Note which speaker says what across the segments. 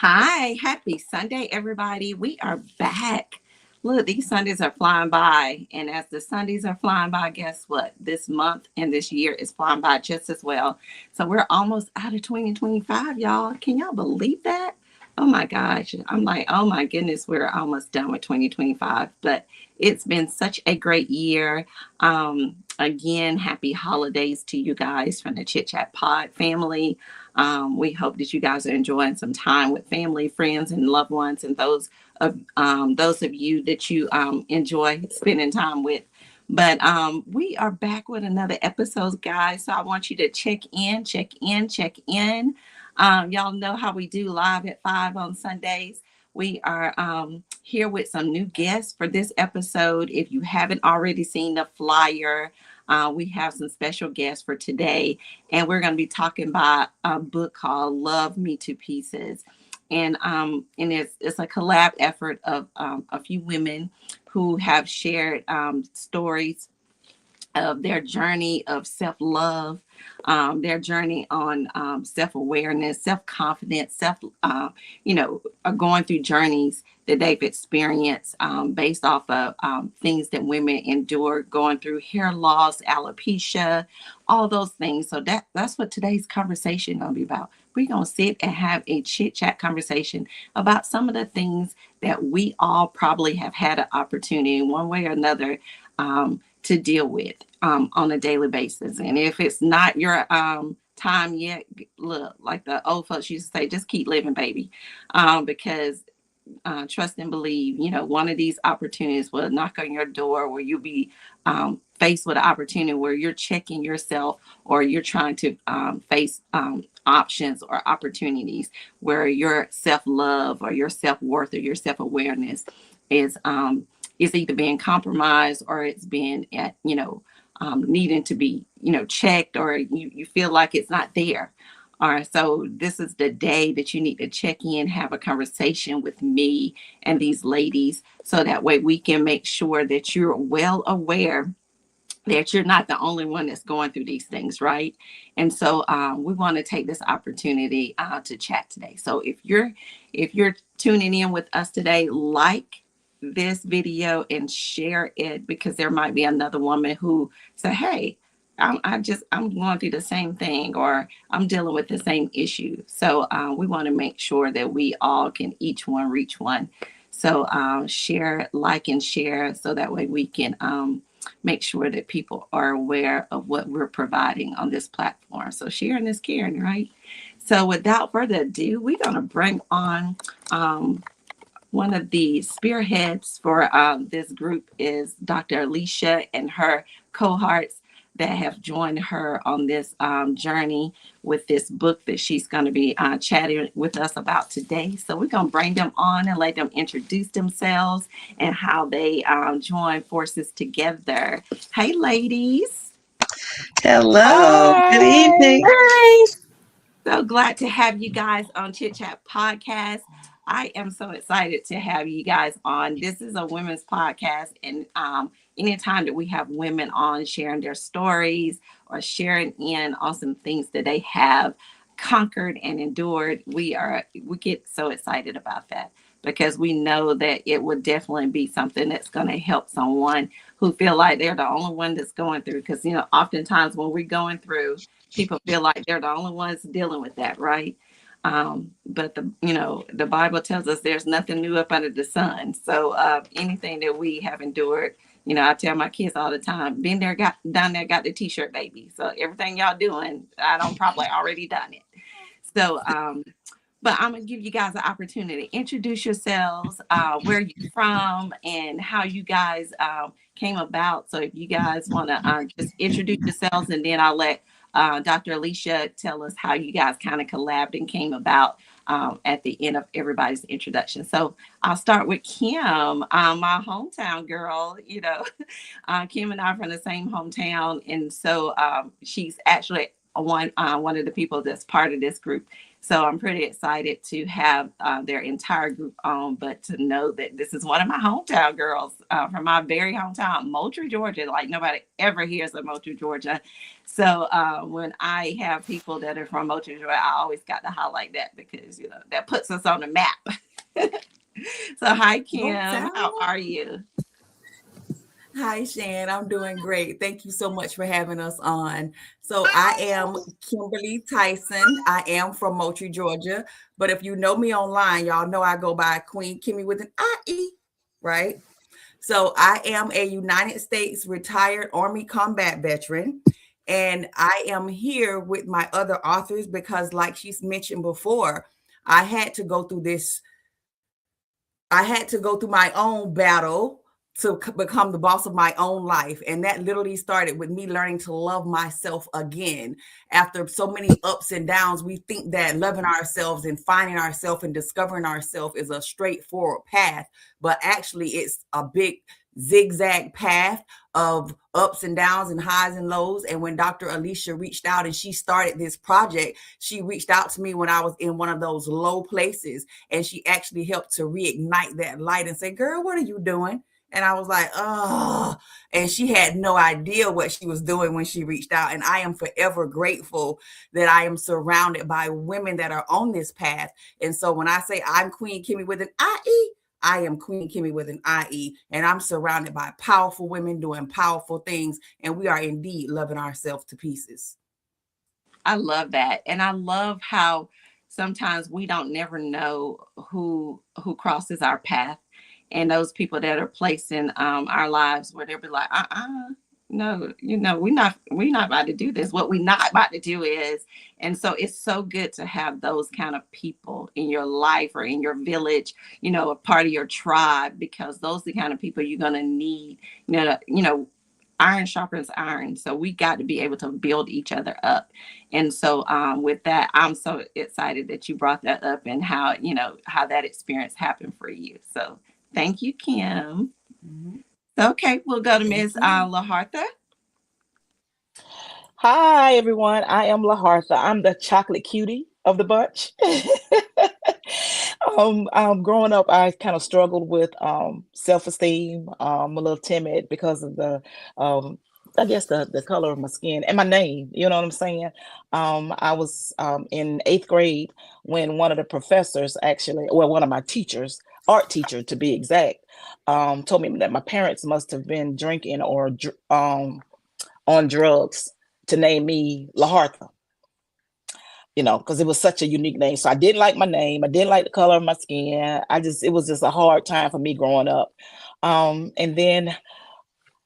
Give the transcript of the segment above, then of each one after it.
Speaker 1: Hi, happy Sunday, everybody. We are back. Look, these Sundays are flying by. And as the Sundays are flying by, guess what? This month and this year is flying by just as well. So we're almost out of 2025, y'all. Can y'all believe that? Oh my gosh. I'm like, oh my goodness, we're almost done with 2025. But it's been such a great year. Again, happy holidays to you guys from the Chit Chat Pod family. We hope that you guys are enjoying some time with family, friends, and loved ones, and those of you that you enjoy spending time with. But we are back with another episode, guys. So I want you to check in, check in, check in. Y'all know how we do live at 5 on Sundays. We are here with some new guests for this episode. If you haven't already seen the flyer, we have some special guests for today, and we're going to be talking about a book called Love Me to Pieces. And it's a collab effort of a few women who have shared stories of their journey of self-love, their journey on self-awareness, self-confidence, are going through journeys that they've experienced based off of things that women endure, going through hair loss, alopecia, all those things. So that's what today's conversation is going to be about. We're going to sit and have a chit chat conversation about some of the things that we all probably have had an opportunity in one way or another to deal with on a daily basis. And if it's not your time yet, look, like the old folks used to say, just keep living, baby. Because trust and believe, one of these opportunities will knock on your door where you'll be faced with an opportunity where you're checking yourself, or you're trying to face options or opportunities where your self-love or your self-worth or your self-awareness is either being compromised, or it's being needing to be checked, or you feel like it's not there. All right, so this is the day that you need to check in, have a conversation with me and these ladies, so that way we can make sure that you're well aware that you're not the only one that's going through these things, right? And so we want to take this opportunity to chat today. So if you're tuning in with us today, like this video and share it, because there might be another woman who say, hey, I'm going through the same thing, or I'm dealing with the same issue. So we want to make sure that we all can each one reach one. So share, like, and share, so that way we can make sure that people are aware of what we're providing on this platform. So sharing is caring, right? So without further ado, we're going to bring on one of the spearheads for this group is Dr. Alicia and her cohorts that have joined her on this journey with this book that she's going to be chatting with us about today. So we're going to bring them on and let them introduce themselves and how they join forces together. Hey, ladies.
Speaker 2: Hello, good
Speaker 3: Hi.
Speaker 2: evening.
Speaker 3: Hi.
Speaker 1: So glad to have you guys on Chit Chat Podcast. I am so excited to have you guys on. This is a women's podcast, and anytime that we have women on sharing their stories or sharing in on some things that they have conquered and endured, we get so excited about that, because we know that it would definitely be something that's going to help someone who feel like they're the only one that's going through. Because oftentimes when we're going through, people feel like they're the only ones dealing with that, right? But the Bible tells us there's nothing new up under the sun. So anything that we have endured, I tell my kids all the time, been there, got done there, got the t-shirt, baby. So everything y'all doing, I don't probably already done it. So but I'm gonna give you guys an opportunity. Introduce yourselves, where you're from, and how you guys came about. So if you guys want to just introduce yourselves, and then I'll let Dr. Alicia tell us how you guys kind of collabed and came about at the end of everybody's introduction. So I'll start with Kim, my hometown girl. Kim and I are from the same hometown, and so she's actually one of the people that's part of this group. So I'm pretty excited to have their entire group on, but to know that this is one of my hometown girls from my very hometown, Moultrie, Georgia. Like nobody ever hears of Moultrie, Georgia. So when I have people that are from Moultrie, Georgia, I always got to highlight that because that puts us on the map. So hi Kim, how are you?
Speaker 3: Hi, Shan. I'm doing great. Thank you so much for having us on. So, I am Kimberly Tyson. I am from Moultrie, Georgia. But if you know me online, y'all know I go by Queen Kimmy with an IE, right? So, I am a United States retired Army combat veteran. And I am here with my other authors because, like she's mentioned before, I had to go through this I had to go through my own battle to become the boss of my own life. And that literally started with me learning to love myself again. After so many ups and downs, we think that loving ourselves and finding ourselves and discovering ourselves is a straightforward path, but actually it's a big zigzag path of ups and downs and highs and lows. And when Dr. Alicia reached out and she started this project, she reached out to me when I was in one of those low places, and she actually helped to reignite that light and say, girl, what are you doing? And I was like, oh, and she had no idea what she was doing when she reached out. And I am forever grateful that I am surrounded by women that are on this path. And so when I say I'm Queen Kimmy with an IE, I am Queen Kimmy with an IE, and I'm surrounded by powerful women doing powerful things. And we are indeed loving ourselves to pieces.
Speaker 1: I love that. And I love how sometimes we don't never know who crosses our path, and those people that are placed in our lives where they'll be like, no, we're not about to do this. What we're not about to do is, and so it's so good to have those kind of people in your life or in your village, a part of your tribe, because those are the kind of people you're gonna need, iron sharpens iron. So we got to be able to build each other up. And so with that, I'm so excited that you brought that up and how that experience happened for you. So thank you, Kim.
Speaker 3: Mhm.
Speaker 1: Okay, we'll go to
Speaker 3: Thank
Speaker 1: Ms.
Speaker 3: you.
Speaker 1: LaHartha.
Speaker 2: Hi, everyone. I am LaHartha. I'm the chocolate cutie of the bunch. Growing up, I kind of struggled with self-esteem. A little timid because of um, I guess the color of my skin and my name. You know what I'm saying? I was in eighth grade when one of the professors, actually, well, one of my teachers, art teacher to be exact, told me that my parents must have been drinking or on drugs to name me LaHartha, because it was such a unique name. So I didn't like my name. I didn't like the color of my skin. It was just a hard time for me growing up. And then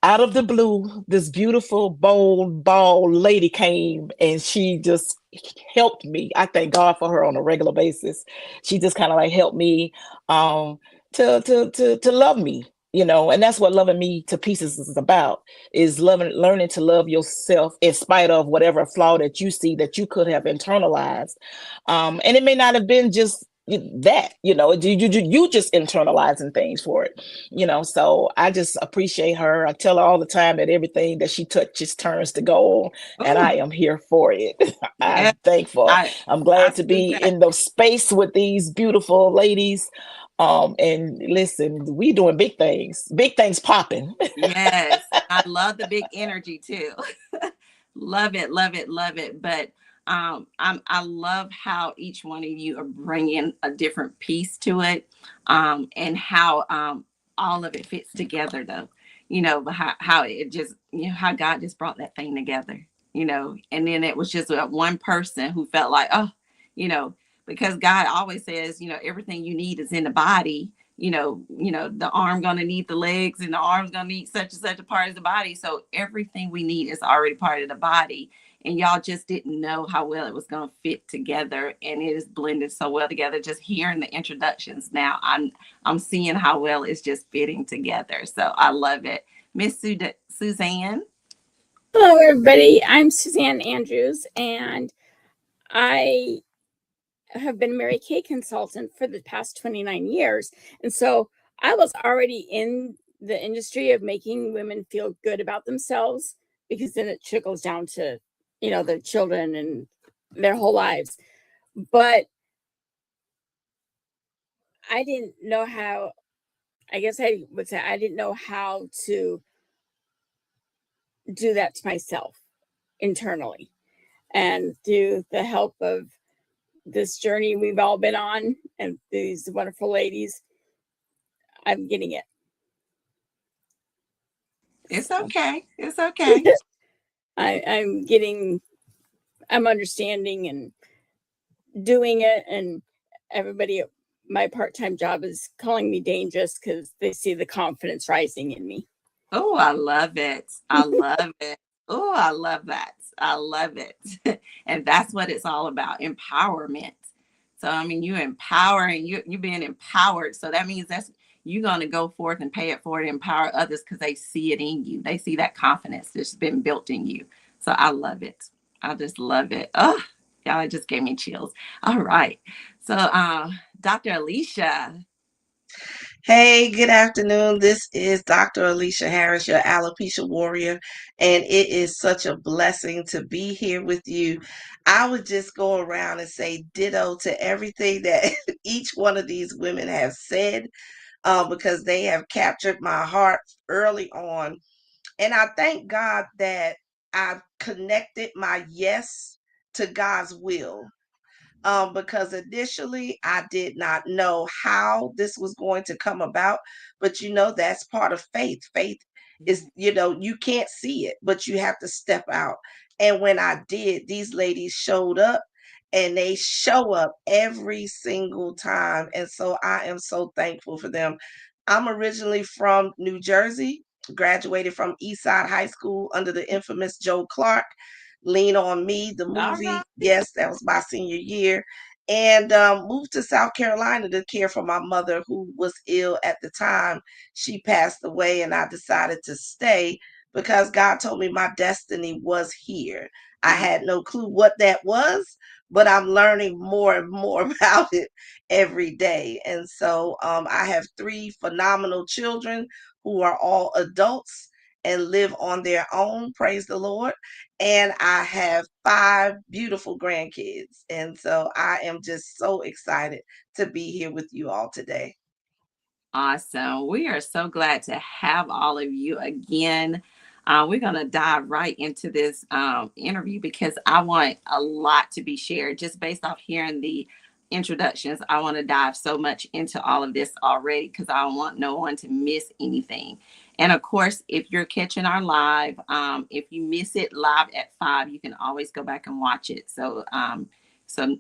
Speaker 2: out of the blue, this beautiful, bold, bald lady came and she just helped me. I thank God for her on a regular basis. She just kind of like helped me um, to love me, and that's what loving me to pieces is about, is learning to love yourself in spite of whatever flaw that you see that you could have internalized. And it may not have been just that, you just internalizing things for it. So I just appreciate her. I tell her all the time that everything that she touches turns to gold, and I
Speaker 1: Oh,
Speaker 2: am here for it.
Speaker 1: yeah.
Speaker 2: I'm thankful.
Speaker 1: I
Speaker 2: I'm
Speaker 1: I
Speaker 2: glad to
Speaker 1: see
Speaker 2: be
Speaker 1: that.
Speaker 2: in the space with these beautiful ladies. And listen, we doing big things popping.
Speaker 1: Yes. I love the big energy too. Love it, love it, love it. But I love how each one of you are bringing a different piece to it, and how all of it fits together, though. But how it just, how God just brought that thing together. And then it was just that one person who felt like, oh, you know, because God always says, everything you need is in the body. The arm gonna need the legs, and the arm's gonna need such and such a part of the body. So everything we need is already part of the body. And y'all just didn't know how well it was gonna fit together. And it is blended so well together. Just hearing the introductions now, I'm seeing how well it's just fitting together. So I love it. Miss Suzanne.
Speaker 4: Hello, everybody. I'm Suzanne Andrews, and I have been a Mary Kay consultant for the past 29 years. And so I was already in the industry of making women feel good about themselves, because then it trickles down to, their children and their whole lives. But I didn't know how, I guess I would say I didn't know how to do that to myself internally. And through the help of this journey we've all been on and these wonderful ladies, I'm getting it.
Speaker 1: It's
Speaker 4: So
Speaker 1: okay. It's okay.
Speaker 4: I'm understanding and doing it. And everybody at my part-time job is calling me dangerous because they see the confidence rising in me.
Speaker 1: Oh, I love it. I love it. Oh, I love that. I love it. And that's what it's all about, empowerment. So, I mean, you're empowering, you're being empowered. So that means you're going to go forth and pay it forward, empower others because they see it in you. They see that confidence that's been built in you. So I love it. I just love it. Oh, y'all, it just gave me chills. All right. So, Dr. Alicia.
Speaker 5: Hey, good afternoon. This is Dr. Alicia Harris, your alopecia warrior, and it is such a blessing to be here with you. I would just go around and say ditto to everything that each one of these women have said, because they have captured my heart early on. And I thank God that I've connected my yes to God's will, because initially I did not know how this was going to come about. But that's part of faith. Faith is, you can't see it, but you have to step out. And when I did, these ladies showed up, and they show up every single time. And so I am so thankful for them. I'm originally from New Jersey, graduated from Eastside High School under the infamous Joe Clark. Lean on Me, the
Speaker 1: All
Speaker 5: movie.
Speaker 1: right.
Speaker 5: Yes, that was my senior year. And moved to South Carolina to care for my mother, who was ill at the time. She passed away, and I decided to stay because God told me my destiny was here. I had no clue what that was, but I'm learning more and more about it every day. And so I have three phenomenal children who are all adults and live on their own. Praise the Lord. And I have five beautiful grandkids. And so I am just so excited to be here with you all today.
Speaker 1: Awesome. We are so glad to have all of you again. We're going to dive right into this interview because I want a lot to be shared just based off hearing the introductions. I want to dive so much into all of this already because I don't want no one to miss anything. And of course, if you're catching our live, if you miss it live at 5, you can always go back and watch it. So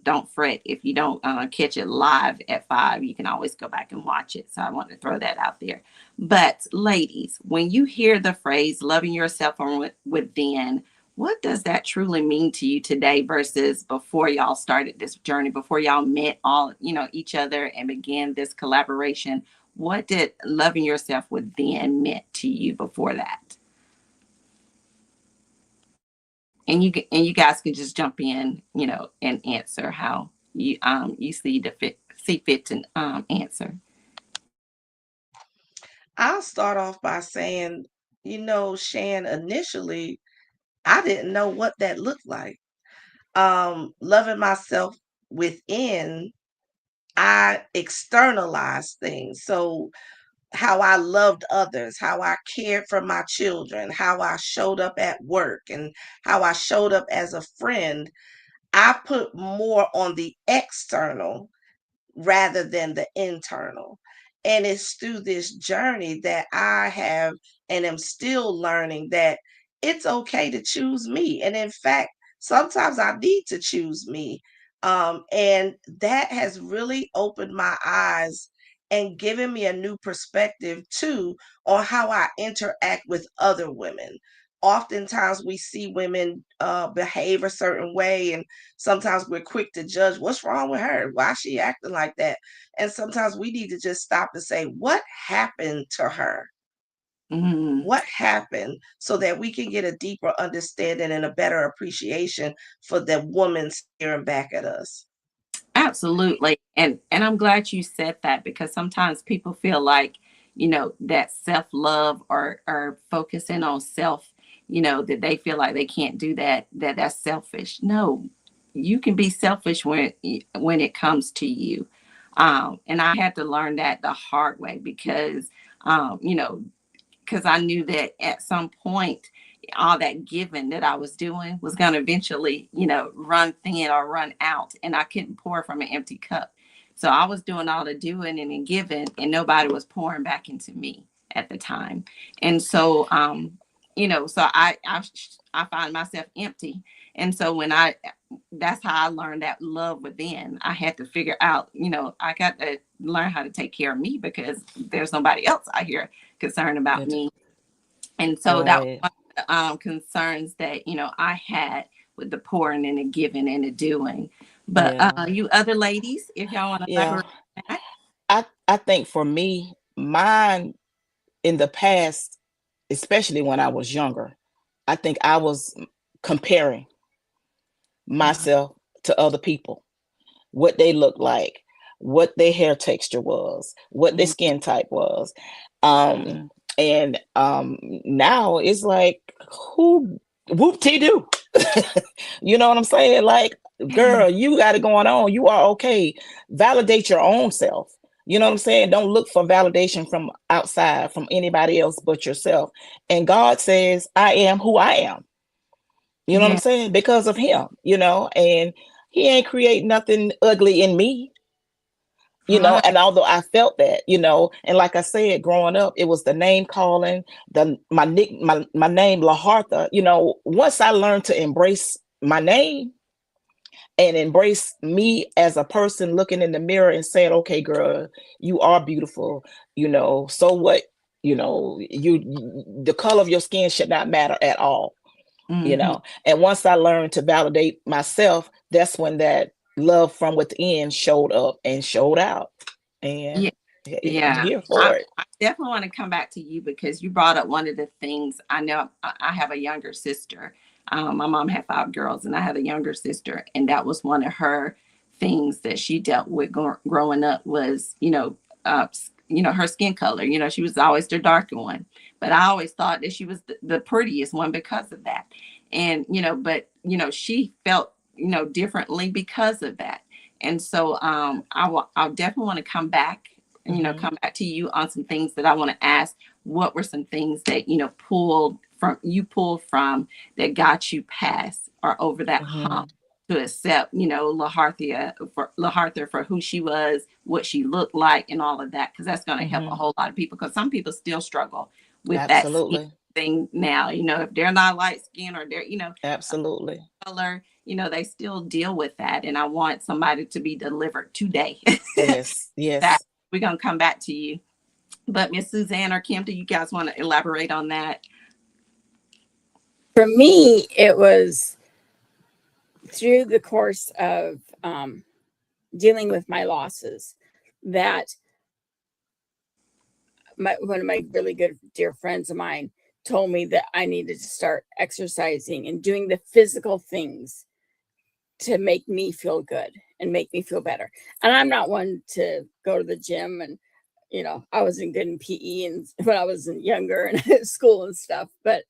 Speaker 1: don't fret if you don't catch it live at 5. You can always go back and watch it. So I want to throw that out there. But ladies, when you hear the phrase loving yourself from within, what does that truly mean to you today versus before y'all started this journey, before y'all met each other and began this collaboration? What did loving yourself within meant to you before that? And you guys can just jump in, and answer how you see fit to answer.
Speaker 5: I'll start off by saying, Shan, initially, I didn't know what that looked like. Loving myself within, I externalized things. So how I loved others, how I cared for my children, how I showed up at work, and how I showed up as a friend, I put more on the external rather than the internal. And it's through this journey that I have and am still learning that it's okay to choose me. And in fact, sometimes I need to choose me. And that has really opened my eyes and given me a new perspective too on how I interact with other women. Oftentimes we see women behave a certain way, and sometimes we're quick to judge what's wrong with her. Why is she acting like that? And sometimes we need to just stop and say, what happened to her?
Speaker 1: Mm,
Speaker 5: What happened, so that we can get a deeper understanding and a better appreciation for the woman staring back at us.
Speaker 1: absolutely. And I'm glad you said that because sometimes people feel like, that self-love or focusing on self that they feel like they can't do that's selfish. No, you can be selfish when it comes to you. And I had to learn that the hard way because, because I knew that at some point, all that giving that I was doing was going to eventually, run thin or run out, and I couldn't pour from an empty cup. So I was doing all the doing and then giving, and nobody was pouring back into me at the time. And so, so I find myself empty. And so that's how I learned that love within. I had to figure out, I got to learn how to take care of me because there's nobody else out here concerned about me. And so that was
Speaker 2: Right.
Speaker 1: one of the concerns that, I had with the pouring and the giving and the doing. But
Speaker 2: Yeah.
Speaker 1: you other ladies, if y'all want to
Speaker 2: Yeah.
Speaker 1: elaborate on that.
Speaker 2: I think for me, mine in the past, especially when I was younger, I think I was comparing myself to other people, what they look like, what their hair texture was, what their skin type was. And now it's like, who whoop-de-doo. You know what I'm saying? Like, girl, you got it going on. You are okay. Validate your own self. You know what I'm saying? Don't look for validation from outside, from anybody else but yourself. And God says, I am who I am. You know what I'm saying? Because of him, and he ain't create nothing ugly in me,
Speaker 1: Right.
Speaker 2: and although I felt that, and like I said, growing up, it was the name calling, my name, LaHartha, once I learned to embrace my name and embrace me as a person looking in the mirror and saying, okay, girl, you are beautiful, so what, the color of your skin should not matter at all. And once I learned to validate myself, that's when that love from within showed up and showed out. And I'm here for it.
Speaker 1: I definitely want to come back to you because you brought up one of the things. I know I have a younger sister. My mom had 5 girls and I had a younger sister, and that was one of her things that she dealt with growing up was, her skin color. She was always the darker one, but I always thought that she was the prettiest one because of that. And, but, she felt, differently because of that. And so I'll definitely want to come back, come back to you on some things that I want to ask. What were some things that, pulled from that got you past or over that hump to accept, LaHartha for who she was, what she looked like, and all of that? Because that's going to help a whole lot of people, because some people still struggle with that skin thing now. If they're not light skin or they're,
Speaker 2: Absolutely.
Speaker 1: color, they still deal with that. And I want somebody to be delivered today.
Speaker 2: Yes.
Speaker 1: That we're going to come back to you. But Miss Suzanne or Kim, do you guys want to elaborate on that?
Speaker 4: For me, it was through the course of dealing with my losses that one of my really good dear friends of mine told me that I needed to start exercising and doing the physical things to make me feel good and make me feel better. And I'm not one to go to the gym, and I wasn't good in PE and when I was younger and at school and stuff, but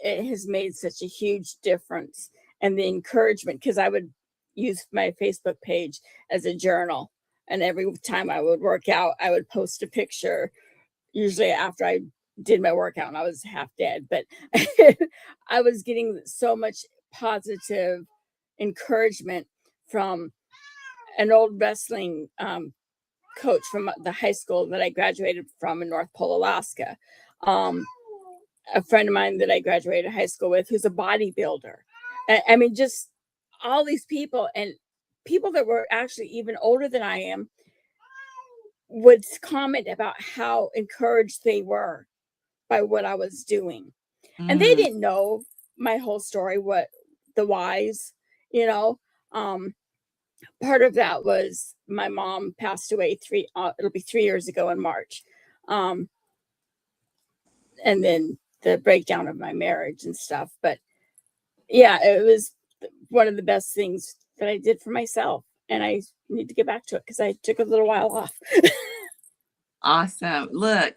Speaker 4: it has made such a huge difference. And the encouragement, because I would use my Facebook page as a journal, and every time I would work out, I would post a picture, usually after I did my workout and I was half dead, but I was getting so much positive encouragement from an old wrestling coach from the high school that I graduated from in North Pole, Alaska. A friend of mine that I graduated high school with, who's a bodybuilder. I mean, just all these people, and people that were actually even older than I am, would comment about how encouraged they were by what I was doing. And they didn't know my whole story, what the whys, part of that was my mom passed away it'll be 3 years ago in March. And then the breakdown of my marriage and stuff. But yeah, it was one of the best things that I did for myself. And I need to get back to it because I took a little while off.
Speaker 1: Awesome. Look,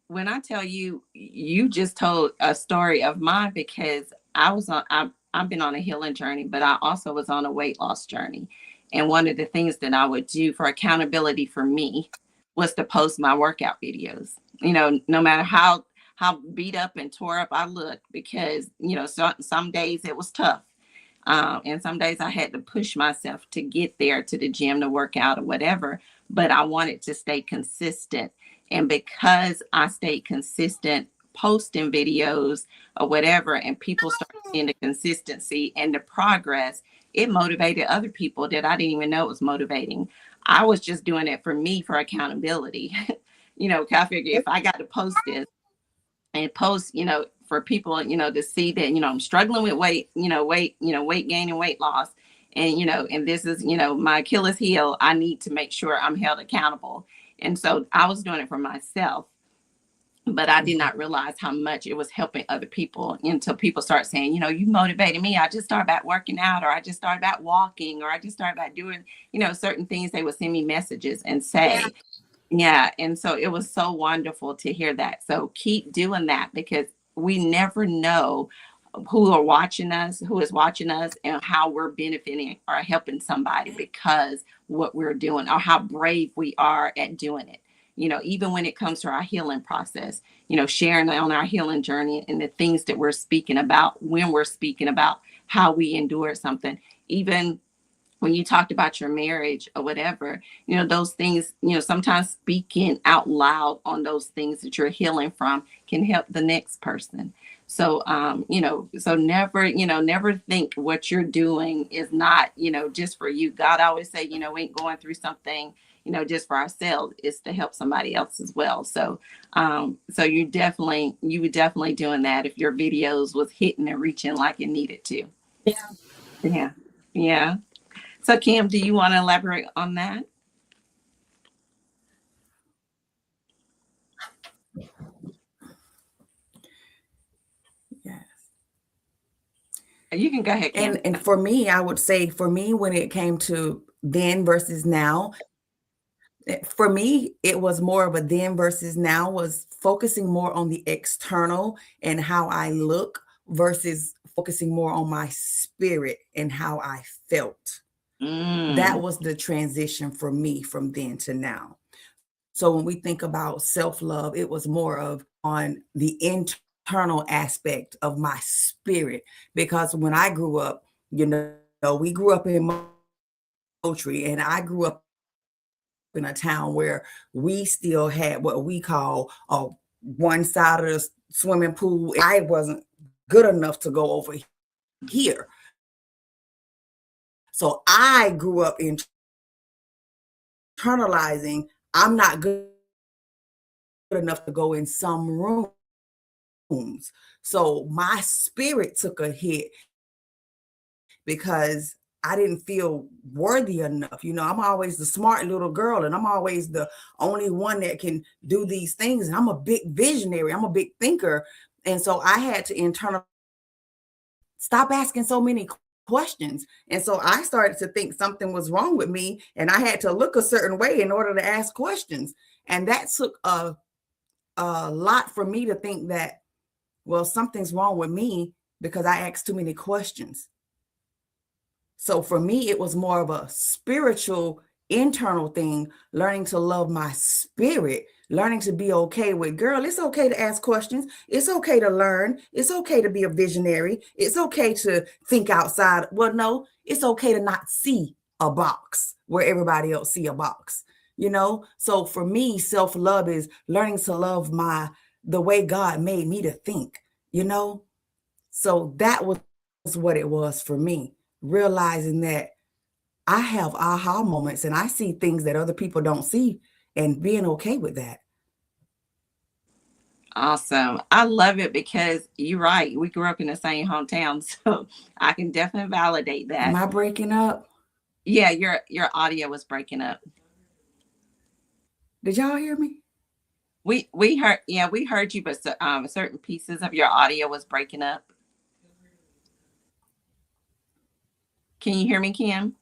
Speaker 1: when I tell you, you just told a story of mine, because I've been on a healing journey, but I also was on a weight loss journey. And one of the things that I would do for accountability for me was to post my workout videos. No matter how beat up and tore up I looked, because some days it was tough. And some days I had to push myself to get there to the gym to work out or whatever, but I wanted to stay consistent. And because I stayed consistent posting videos or whatever, and people started seeing the consistency and the progress, it motivated other people that I didn't even know it was motivating. I was just doing it for me, for accountability. 'Cause I figure if I got to post this and post, for people, to see that, I'm struggling with weight gain and weight loss. And this is, my Achilles heel. I need to make sure I'm held accountable. And so I was doing it for myself, but I did not realize how much it was helping other people, until people start saying, you motivated me. I just started back working out, or I just started back walking, or I just started back doing, certain things. They would send me messages and say, yeah. And so it was so wonderful to hear that. So keep doing that, because we never know who is watching us, and how we're benefiting or helping somebody because what we're doing, or how brave we are at doing it. Even when it comes to our healing process, sharing on our healing journey and the things that we're speaking about, when we're speaking about how we endured something, even when you talked about your marriage or whatever, those things, sometimes speaking out loud on those things that you're healing from can help the next person. So, so never think what you're doing is not, just for you. God always say, we ain't going through something, just for ourselves. It's to help somebody else as well. So, so you were definitely doing that if your videos was hitting and reaching like it needed to.
Speaker 4: Yeah.
Speaker 1: Yeah. Yeah. So Kim, do you want to elaborate on that?
Speaker 3: Yes.
Speaker 1: You can go ahead, Kim.
Speaker 3: And for me, I would say, for me, when it came to then versus now, for me, it was more of a then versus now, was focusing more on the external and how I look versus focusing more on my spirit and how I felt. That was the transition for me from then to now. So when we think about self-love, it was more of on the internal aspect of my spirit. Because when I grew up, we grew up in Moultrie, and I grew up in a town where we still had what we call one side of the swimming pool. I wasn't good enough to go over here. So I grew up internalizing, I'm not good enough to go in some rooms. So my spirit took a hit because I didn't feel worthy enough. I'm always the smart little girl, and I'm always the only one that can do these things. And I'm a big visionary. I'm a big thinker. And so I had to internal stop asking so many questions. And so I started to think something was wrong with me, and I had to look a certain way in order to ask questions. And that took a lot for me to think that, well, something's wrong with me because I asked too many questions. So for me, it was more of a spiritual, internal thing, learning to love my spirit, learning to be okay with, girl, it's okay to ask questions. It's okay to learn. It's okay to be a visionary. It's okay to think outside. Well, no, it's okay to not see a box where everybody else see a box, So for me, self-love is learning to love the way God made me to think, So that was what it was for me. Realizing that I have aha moments and I see things that other people don't see, and being okay with that.
Speaker 1: Awesome. I love it, because you're right. We grew up in the same hometown, so I can definitely validate that.
Speaker 3: Am I breaking up?
Speaker 1: Yeah, your audio was breaking up.
Speaker 3: Did y'all hear me?
Speaker 1: We heard you, but certain pieces of your audio was breaking up. Can you hear me, Kim?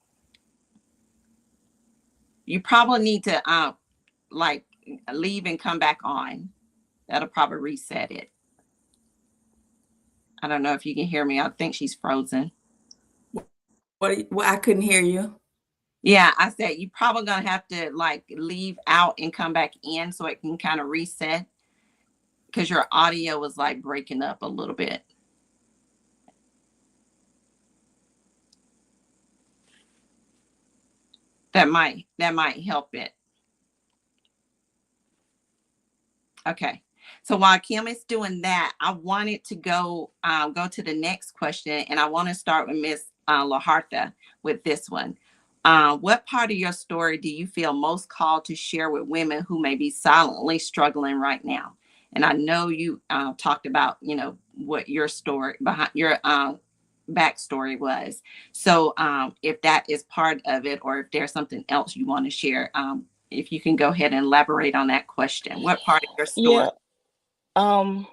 Speaker 1: You probably need to leave and come back on. That'll probably reset it. I don't know if you can hear me. I think she's frozen.
Speaker 3: What I couldn't hear you.
Speaker 1: Yeah, I said you're probably gonna have to like leave out and come back in so it can kind of reset, because your audio was like breaking up a little bit. That might help it. Okay. So while Kim is doing that, I wanted to go to the next question, and I want to start with Miss Lahartha with this one. What part of your story do you feel most called to share with women who may be silently struggling right now? And I know you talked about, you know, what your story behind your backstory was. So if that is part of it, or if there's something else you want to share, if you can go ahead and elaborate on that question. What part of your story?
Speaker 2: Yeah.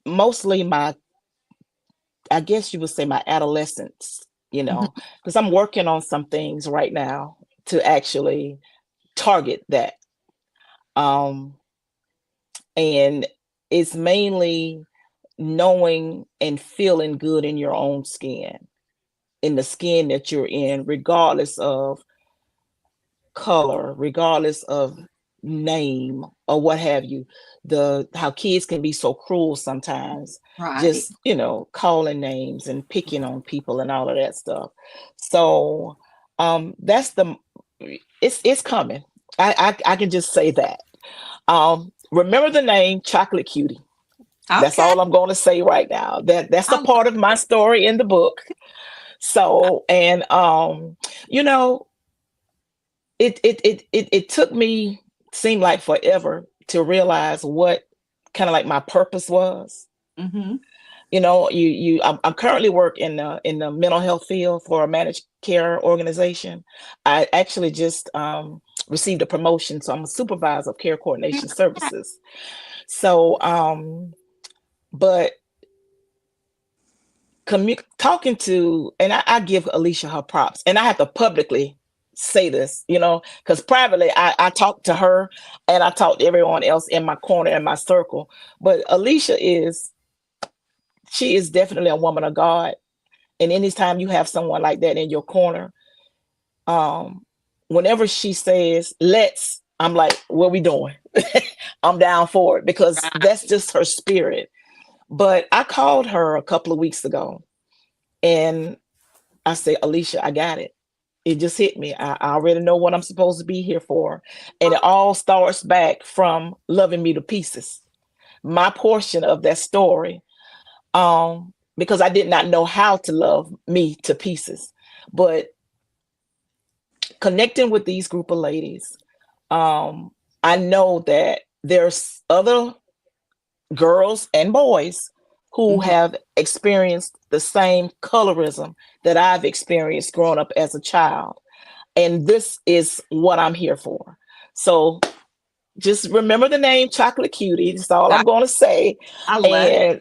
Speaker 2: Mostly I guess you would say my adolescence, you know, because I'm working on some things right now to actually target that. And it's mainly knowing and feeling good in your own skin, in the skin that you're in, regardless of color, regardless of name or what have you. How kids can be so cruel sometimes,
Speaker 1: Right.
Speaker 2: just, you know, calling names and picking on people and all of that stuff. So that's it's coming. I can just say that. Remember the name Chocolate Cutie. That's
Speaker 1: Okay.
Speaker 2: all I'm going to say right now. That's a
Speaker 1: I
Speaker 2: part of my story in the book. So, and you know, it took me, seemed like forever, to realize what kind of like my purpose was.
Speaker 1: mm-hmm.
Speaker 2: You know, I'm currently work in the mental health field for a managed care organization. I actually just received a promotion, so I'm a supervisor of care coordination services. So but talking to, and I give Alicia her props, and I have to publicly say this, you know, because privately I talk to her and I talk to everyone else in my corner, in my circle. But Alicia she is definitely a woman of God. And anytime you have someone like that in your corner, whenever she says, I'm like, what we doing? I'm down for it, because that's just her spirit. But I called her a couple of weeks ago and I said, Alicia, I got it. It just hit me. I already know what I'm supposed to be here for. And it all starts back from loving me to pieces. My portion of that story, because I did not know how to love me to pieces. But connecting with these group of ladies, I know that there's other girls and boys who
Speaker 1: Mm-hmm.
Speaker 2: have experienced the same colorism that I've experienced growing up as a child. And this is what I'm here for. So just remember the name Chocolate Cutie. That's all I'm going to say.
Speaker 1: I love
Speaker 2: And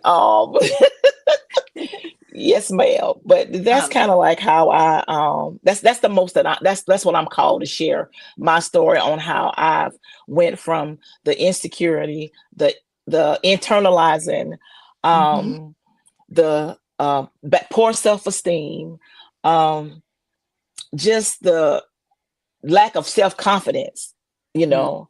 Speaker 2: yes, ma'am. But that's
Speaker 1: it.
Speaker 2: kind of like how that's the most that's what I'm called to share my story on how I've went from the insecurity, the internalizing,
Speaker 1: Mm-hmm.
Speaker 2: the poor self-esteem, just the lack of self-confidence, you know.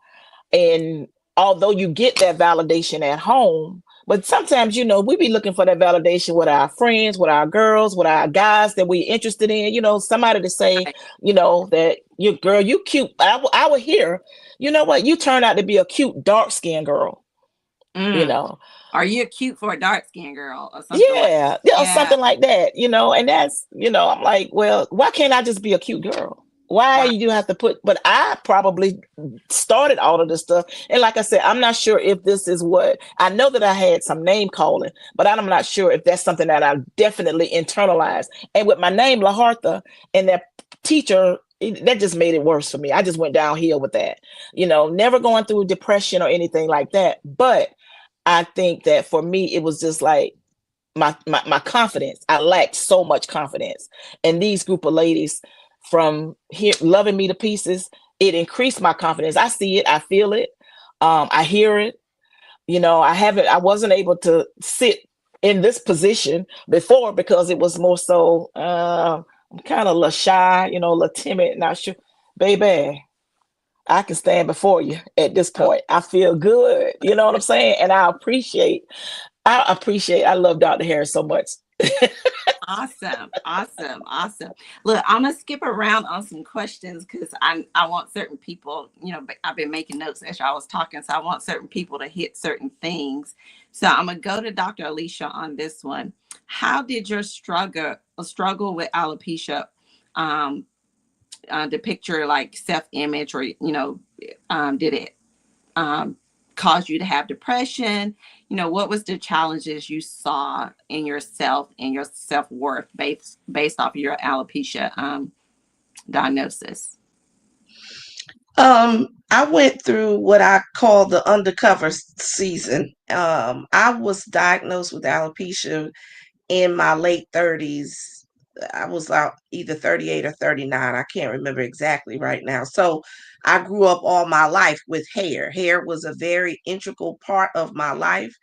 Speaker 2: And although you get that validation at home, but sometimes, you know, we be looking for that validation with our friends, with our girls, with our guys that we're interested in, you know, somebody to say,
Speaker 1: Right.
Speaker 2: you know, that you cute. I would hear, you know what, you turned out to be a cute dark skinned girl, you
Speaker 1: Mm.
Speaker 2: know.
Speaker 1: Are you cute for a dark skinned girl or something like
Speaker 2: Yeah,
Speaker 1: that?
Speaker 2: or
Speaker 1: Yeah.
Speaker 2: something like that, you know. And that's, you know, I'm like, well, why can't I just be a cute girl? Why
Speaker 1: Right.
Speaker 2: you have to put, but I probably started all of this stuff. And like I said, I'm not sure if this is what, I know that I had some name calling, but I'm not sure if that's something that I definitely internalized. And with my name, Lahartha, and that teacher, that just made it worse for me. I just went downhill with that, you know, never going through depression or anything like that. But I think that for me, it was just like, my confidence. I lacked so much confidence. And these group of ladies from here loving me to pieces, it increased my confidence. I see it, I feel it, I hear it. I wasn't able to sit in this position before because it was more so, I'm kind of a little shy, a little timid, not sure. Baby, I can stand before you at this point. I feel good. You know what I'm saying? And I love Dr. Harris so much.
Speaker 1: Awesome, awesome, awesome. Look, I'm gonna skip around on some questions because I want certain people. I've been making notes as I was talking, so I want certain people to hit certain things. So I'm gonna go to Dr. Alicia on this one. How did your struggle with alopecia depict your like self-image, or did it cause you to have depression? What was the challenges you saw in yourself and your self-worth based off of your alopecia diagnosis?
Speaker 5: I went through what I call the undercover season. I was diagnosed with alopecia in my late 30s. I was either 38 or 39. I can't remember exactly right now. So I grew up all my life with hair. Hair was a very integral part of my life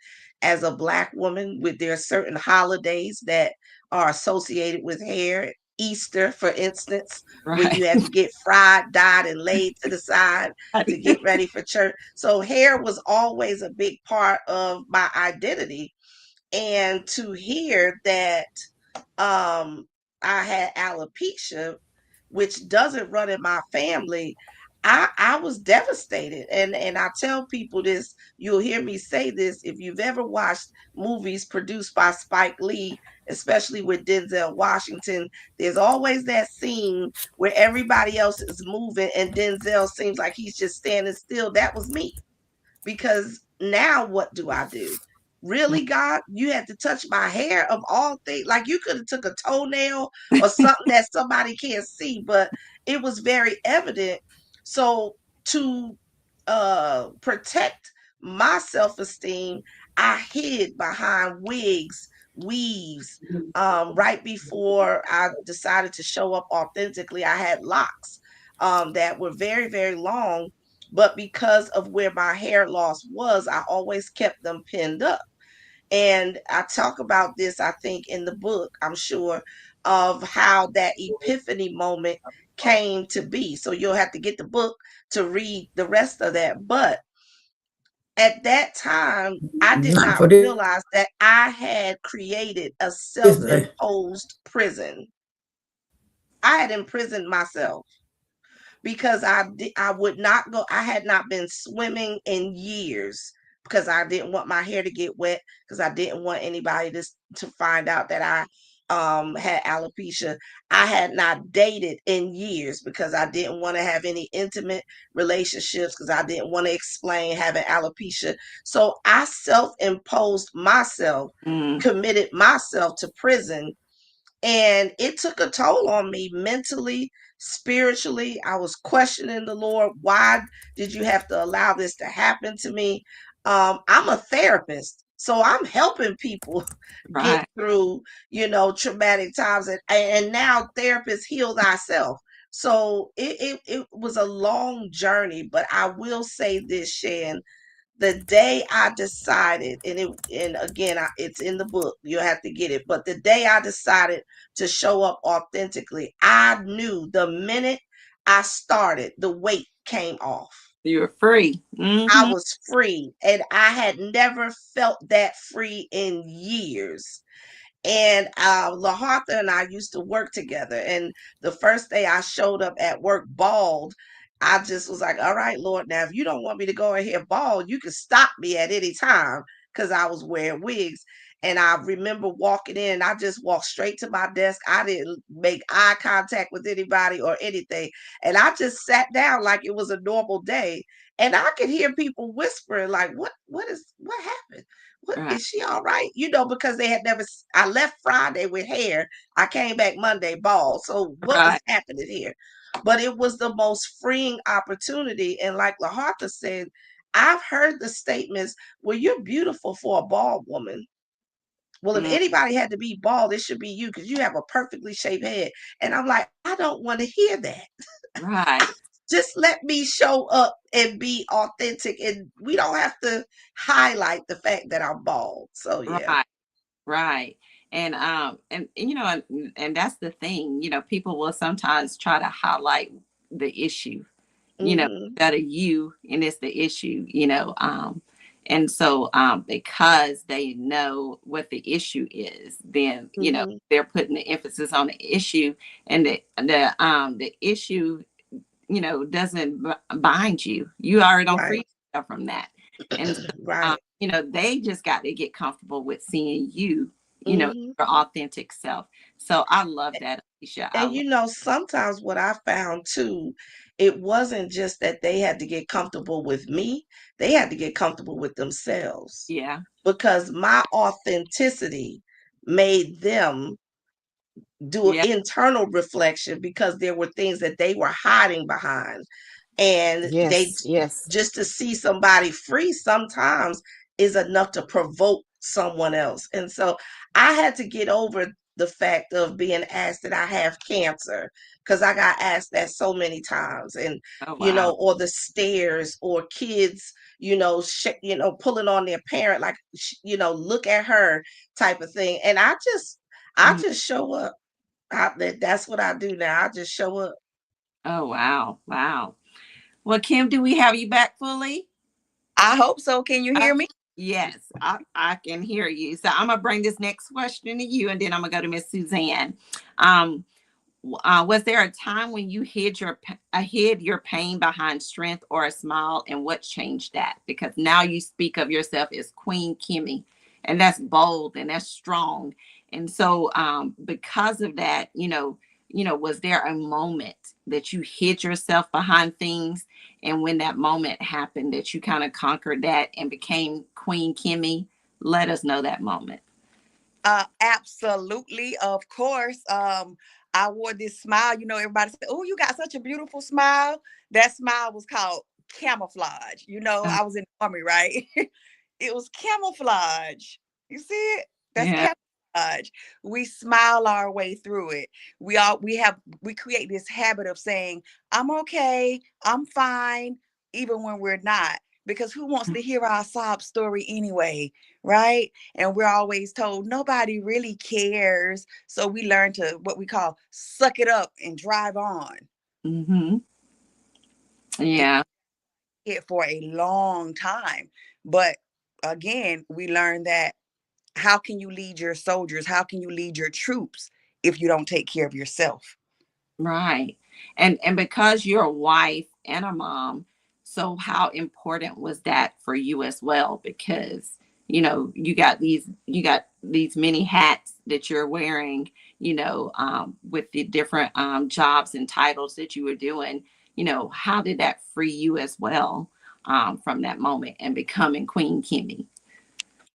Speaker 5: as a Black woman. There are certain holidays that are associated with hair. Easter, for instance, when
Speaker 1: Right.
Speaker 5: you had to get fried, dyed, and laid to the side to get ready for church. So hair was always a big part of my identity. And to hear that I had alopecia, which doesn't run in my family, I was devastated. And I tell people this, you'll hear me say this, if you've ever watched movies produced by Spike Lee, especially with Denzel Washington, there's always that scene where everybody else is moving and Denzel seems like he's just standing still. That was me. Because now what do I do? Really, God, you had to touch my hair of all things. Like you could have took a toenail or something that somebody can't see, but it was very evident. So to protect my self-esteem, I hid behind wigs, weaves. Right before I decided to show up authentically, I had locks that were very, very long. But because of where my hair loss was, I always kept them pinned up. And I talk about this, I think, in the book, I'm sure, of how that epiphany moment came to be. So you'll have to get the book to read the rest of that. But at that time, I did not realize that I had created a self-imposed prison. I had imprisoned myself because I would not go. I had not been swimming in years because I didn't want my hair to get wet, because I didn't want anybody to find out that I had alopecia. I had not dated in years because I didn't want to have any intimate relationships, because I didn't want to explain having alopecia. So I self-imposed myself, committed myself to prison, and it took a toll on me mentally, spiritually. I was questioning the Lord. Why did you have to allow this to happen to me? I'm a therapist, so I'm helping people get
Speaker 1: Right.
Speaker 5: through, traumatic times. And now therapists heal thyself. So it was a long journey, but I will say this, Shan, the day I decided, and again, it's in the book, you'll have to get it, but the day I decided to show up authentically, I knew the minute I started, the weight came off.
Speaker 1: You were free.
Speaker 5: I was free, and I had never felt that free in years. And LaHartha and I used to work together. And the first day I showed up at work bald, I just was like, all right, Lord, now if you don't want me to go in here bald, you can stop me at any time, because I was wearing wigs. And I remember walking in, I just walked straight to my desk. I didn't make eye contact with anybody or anything. And I just sat down like it was a normal day. And I could hear people whispering, like, what happened? What
Speaker 1: Right.
Speaker 5: is she all right? Because they had never, I left Friday with hair. I came back Monday bald. So what was
Speaker 1: Right.
Speaker 5: happening here? But it was the most freeing opportunity. And like LaHartha said, I've heard the statements, well, you're beautiful for a bald woman. Well, if anybody had to be bald, it should be you, because you have a perfectly shaped head. And I'm like, I don't want to hear that.
Speaker 1: Right.
Speaker 5: just let me show up and be authentic, and we don't have to highlight the fact that I'm bald. So yeah.
Speaker 1: Right. Right. And you know, and that's the thing, you know, people will sometimes try to highlight the issue, you know,
Speaker 5: Hmm.
Speaker 1: that are you, and it's the issue, you know. And so because they know what the issue is, then, you know,
Speaker 5: Hmm.
Speaker 1: they're putting the emphasis on the issue, and the issue, you know, doesn't bind you. You already don't
Speaker 5: Right.
Speaker 1: free yourself from that. And so,
Speaker 5: Right.
Speaker 1: you know, they just got to get comfortable with seeing you, you know,
Speaker 5: Hmm.
Speaker 1: your authentic self. So I love that, Alicia. I
Speaker 5: And
Speaker 1: love,
Speaker 5: sometimes what I found too, it wasn't just that they had to get comfortable with me, they had to get comfortable with themselves,
Speaker 1: yeah.
Speaker 5: because my authenticity made them do an
Speaker 1: Yeah.
Speaker 5: internal reflection, because there were things that they were hiding behind. And they
Speaker 2: Yes, yes.
Speaker 5: just to see somebody free sometimes is enough to provoke someone else. And so I had to get over the fact of being asked that I have cancer, because I got asked that so many times. And
Speaker 1: Oh, wow.
Speaker 5: or the stares, or kids, pulling on their parent, like, look at her, type of thing. And I
Speaker 1: Mhm.
Speaker 5: just show up. That's what I do now. I just show up.
Speaker 1: Oh, wow. Wow. Well, Kim, do we have you back fully?
Speaker 3: I hope so. Can you
Speaker 1: Uh,
Speaker 3: hear me?
Speaker 1: yes, I can hear you. So I'm gonna bring this next question to you, and then I'm gonna go to Miss Suzanne. Um, was there a time when you hid your pain behind strength or a smile, and what changed that? Because now you speak of yourself as Queen Kimmy, and that's bold and that's strong. And so, because of that, was there a moment that you hid yourself behind things, and when that moment happened, that you kind of conquered that and became Queen Kimmy? Let us know that moment.
Speaker 3: Absolutely, of course. I wore this smile. Everybody said, "Oh, you got such a beautiful smile." That smile was called camouflage.
Speaker 1: Uh,
Speaker 3: I was in the army, right? It was camouflage. You see it? That's
Speaker 1: yeah.
Speaker 3: camouflage. We smile our way through it. We create this habit of saying, "I'm okay, I'm fine," even when we're not. Because who wants to hear our sob story anyway, right? And we're always told nobody really cares. So we learn to what we call suck it up and drive on.
Speaker 1: Mm-hmm.
Speaker 3: And
Speaker 1: Yeah.
Speaker 3: it for a long time. But again, we learn that how can you lead your soldiers? How can you lead your troops if you don't take care of yourself?
Speaker 1: Right. And because you're a wife and a mom, so how important was that for you as well? Because, you got these many hats that you're wearing, with the different jobs and titles that you were doing. How did that free you as well, from that moment and becoming Queen Kimmy?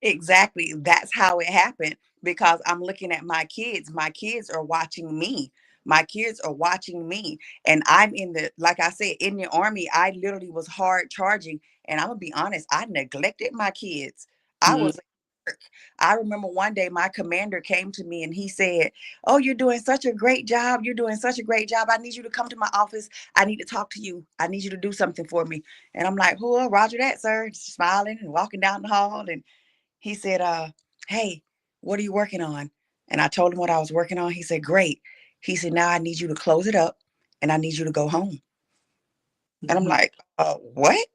Speaker 3: Exactly. That's how it happened because I'm looking at my kids. My kids are watching me. My kids are watching me. And I'm like I said, in the army, I literally was hard charging. And I'm going to be honest, I neglected my kids. I
Speaker 1: Mm,
Speaker 3: was at work. I remember one day my commander came to me and he said, "Oh, you're doing such a great job. You're doing such a great job. I need you to come to my office. I need to talk to you. I need you to do something for me." And I'm like, "Oh, Roger that, sir." Smiling and walking down the hall. And he said, "Hey, what are you working on?" And I told him what I was working on. He said, "Great." He said, "Now I need you to close it up and I need you to go home." And I'm
Speaker 1: mhm.
Speaker 3: like, what?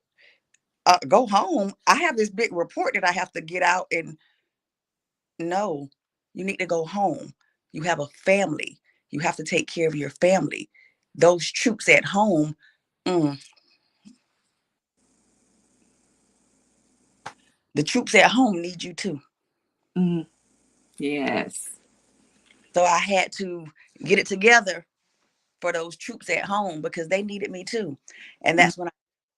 Speaker 3: Go home? I have this big report that I have to get out. And no, you need to go home. You have a family. You have to take care of your family. Those troops at home, mm, the troops at home need you too.
Speaker 1: Mm, yes.
Speaker 3: So I had to get it together for those troops at home because they needed me too. And
Speaker 1: Mm,
Speaker 3: that's when I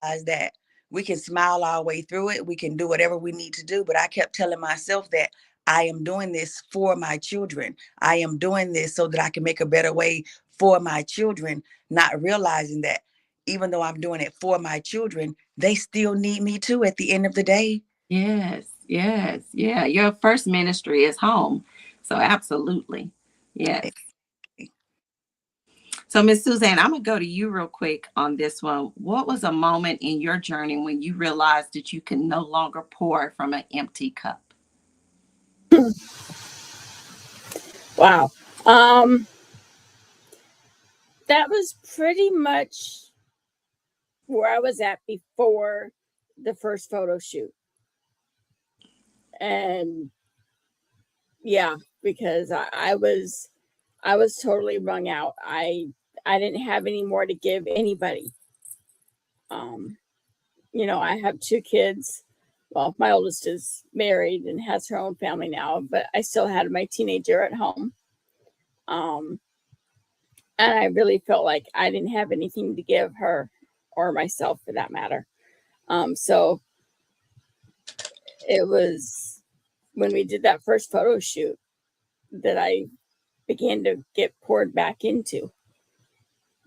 Speaker 3: realized that we can smile our way through it. We can do whatever we need to do. But I kept telling myself that I am doing this for my children. I am doing this so that I can make a better way for my children, not realizing that even though I'm doing it for my children, they still need me too at the end of the day.
Speaker 1: yes. Yes. Yeah. Your first ministry is home. So absolutely. Yes. So, Miss Suzanne, I'm gonna go to you real quick on this one. What was a moment in your journey when you realized that you can no longer pour from an empty cup?
Speaker 4: Wow. That was pretty much where I was at before the first photo shoot. And yeah, because I was totally wrung out. I didn't have any more to give anybody. Um, I have two kids. Well, my oldest is married and has her own family now, but I still had my teenager at home. Um, and I really felt like I didn't have anything to give her or myself for that matter. So it was when we did that first photo shoot that I began to get poured back into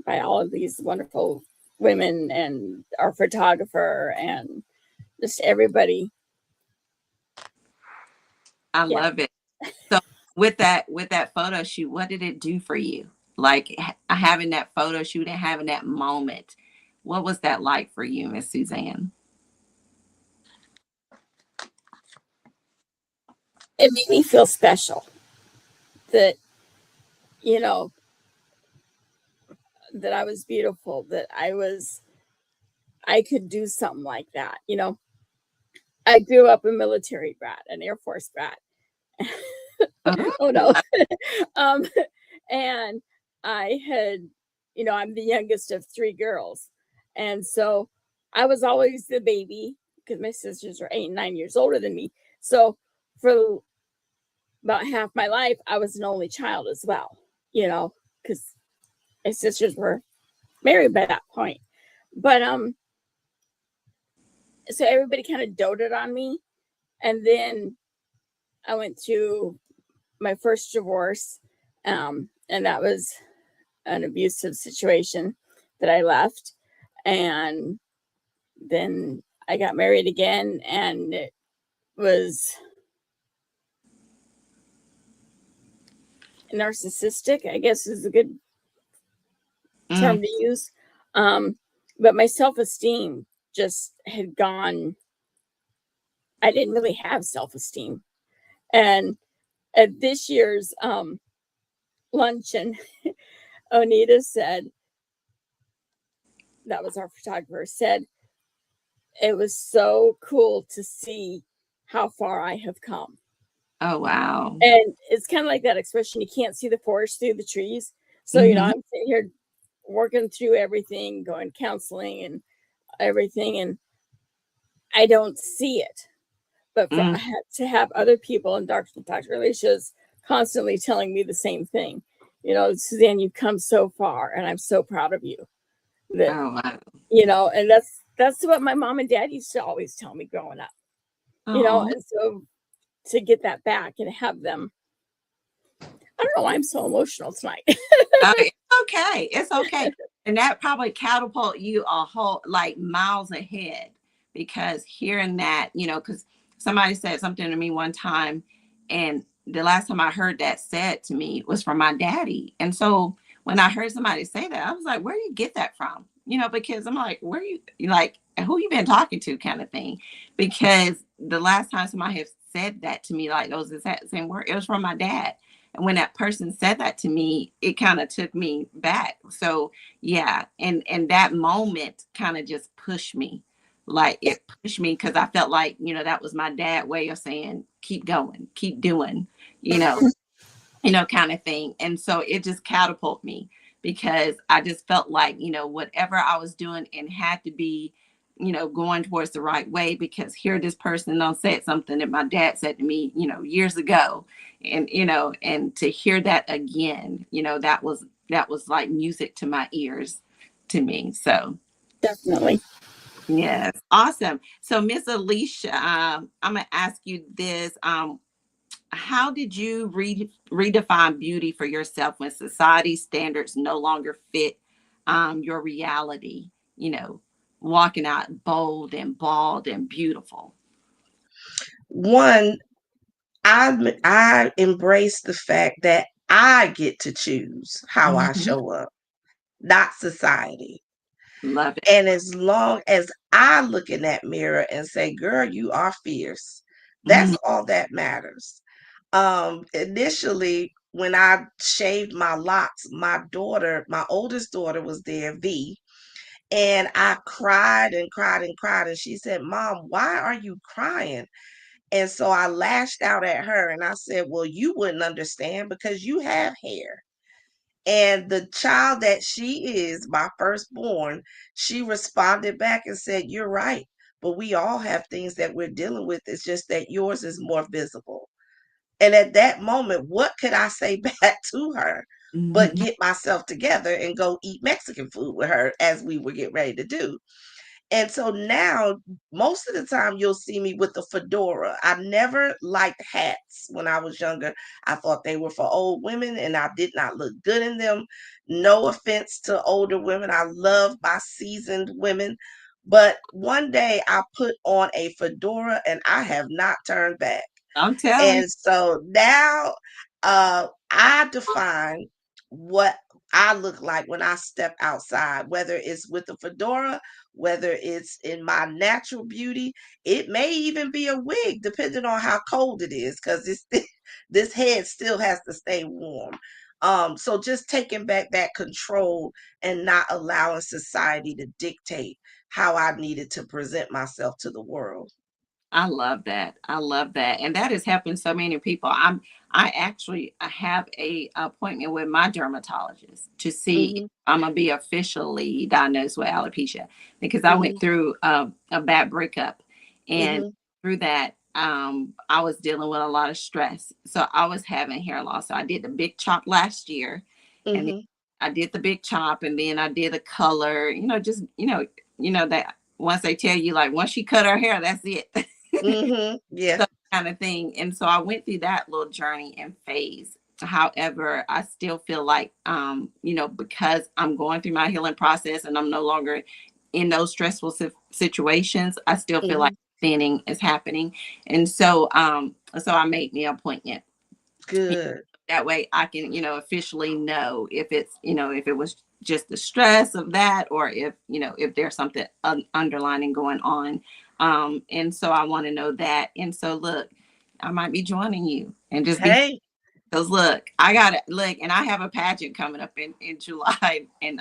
Speaker 4: by all of these wonderful women and our photographer and just everybody.
Speaker 1: I
Speaker 4: Yeah.
Speaker 1: love it. So, with that photo shoot, what did it do for you? Like having that photo shoot and having that moment. What was that like for you, Miss Suzanne?
Speaker 4: It made me feel special that, you know, that I was beautiful, that I could do something like that. I grew up a military brat, an Air Force brat.
Speaker 1: Oh,
Speaker 4: Oh no. um, and I had, I'm the youngest of three girls. And so I was always the baby because my sisters are 8 and 9 years older than me. So for about half my life, I was an only child as well, because my sisters were married by that point. But so everybody kind of doted on me. And then I went through my first divorce, and that was an abusive situation that I left. And then I got married again, and it was narcissistic, I guess is a good term to use. But my self-esteem just had gone. I didn't really have self-esteem. And at this year's luncheon, Onita said, that was our photographer, said, it was so cool to see how far I have come.
Speaker 1: oh wow.
Speaker 4: And it's kind of like that expression, you can't see the forest through the trees. So, I'm sitting here working through everything, going counseling and everything, and I don't see it. But I had to have other people in Dr. Alicia's constantly telling me the same thing. Suzanne, you've come so far, and I'm so proud of you. That,
Speaker 1: Oh wow.
Speaker 4: And that's what my mom and dad used to always tell me growing up.
Speaker 1: Oh.
Speaker 4: And so to get that back and have them, I don't know why I'm so emotional tonight.
Speaker 1: It's okay. It's okay. And that probably catapult you a whole like miles ahead because hearing that, because somebody said something to me one time, and the last time I heard that said to me was from my daddy. And so when I heard somebody say that, I was like, where do you get that from? Because I'm like, where you like who you been talking to kind of thing. Because the last time somebody had said that to me, like those exact same word, it was from my dad. And when that person said that to me, it kind of took me back. So yeah, and that moment kind of just pushed me. Like it pushed me because I felt like, that was my dad way of saying, keep going, keep doing, kind of thing. And so it just catapulted me because I just felt like, whatever I was doing and had to be, going towards the right way because here this person done said something that my dad said to me, years ago. And, and to hear that again, that was like music to my ears to me. So
Speaker 4: Definitely.
Speaker 1: yes. Awesome. So Miss Alicia, I'm going to ask you this. How did you redefine beauty for yourself when society standards no longer fit your reality? Walking out bold and bald and beautiful.
Speaker 5: One, I embrace the fact that I get to choose how I show up. not society.
Speaker 1: Love it.
Speaker 5: And as long as I look in that mirror and say, girl, you are fierce,
Speaker 1: Mhm.
Speaker 5: that's all that matters. Initially, when I shaved my locks, my oldest daughter was there, V, and I cried and cried and cried. And she said, Mom, why are you crying? And so I lashed out at her and I said, well, you wouldn't understand because you have hair. And the child that she is, my firstborn, she responded back and said, you're right. But we all have things that we're dealing with. It's just that yours is more visible. And at that moment, what could I say back to her but
Speaker 1: Mhm.
Speaker 5: get myself together and go eat Mexican food with her as we were getting ready to do? And so now, most of the time, you'll see me with the fedora. I never liked hats when I was younger. I thought they were for old women and I did not look good in them. No offense to older women. I love my seasoned women. But one day I put on a fedora and I have not turned back.
Speaker 1: I'm telling you.
Speaker 5: And so now I define what I look like when I step outside, whether it's with a fedora, whether it's in my natural beauty. It may even be a wig, depending on how cold it is, because this this head still has to stay warm. So just taking back that control and not allowing society to dictate how I needed to present myself to the world.
Speaker 1: I love that. I love that. And that is helping so many people. I have a appointment with my dermatologist to see if
Speaker 5: Hmm.
Speaker 1: I'm gonna be officially diagnosed with alopecia because I went
Speaker 5: Hmm.
Speaker 1: through a bad breakup, and
Speaker 5: Hmm.
Speaker 1: through that I was dealing with a lot of stress. So I was having hair loss. So I did the big chop last year, and then
Speaker 5: Hmm.
Speaker 1: I did the big chop, and then I did a color. Just that once they tell you like once she cut her hair, that's it.
Speaker 5: Yeah.
Speaker 1: So kind of thing. And so I went through that little journey and phase. However, I still feel like, because I'm going through my healing process and I'm no longer in those stressful situations, I still feel like
Speaker 5: Hmm.
Speaker 1: thinning is happening. And so I made me an appointment.
Speaker 5: Good.
Speaker 1: That way I can, officially know if if it was just the stress of that or if there's something underlining going on. And so I want to know that. And so look, I might be joining you and just be
Speaker 5: Hey,
Speaker 1: because look, I got to look, and I have a pageant coming up in July in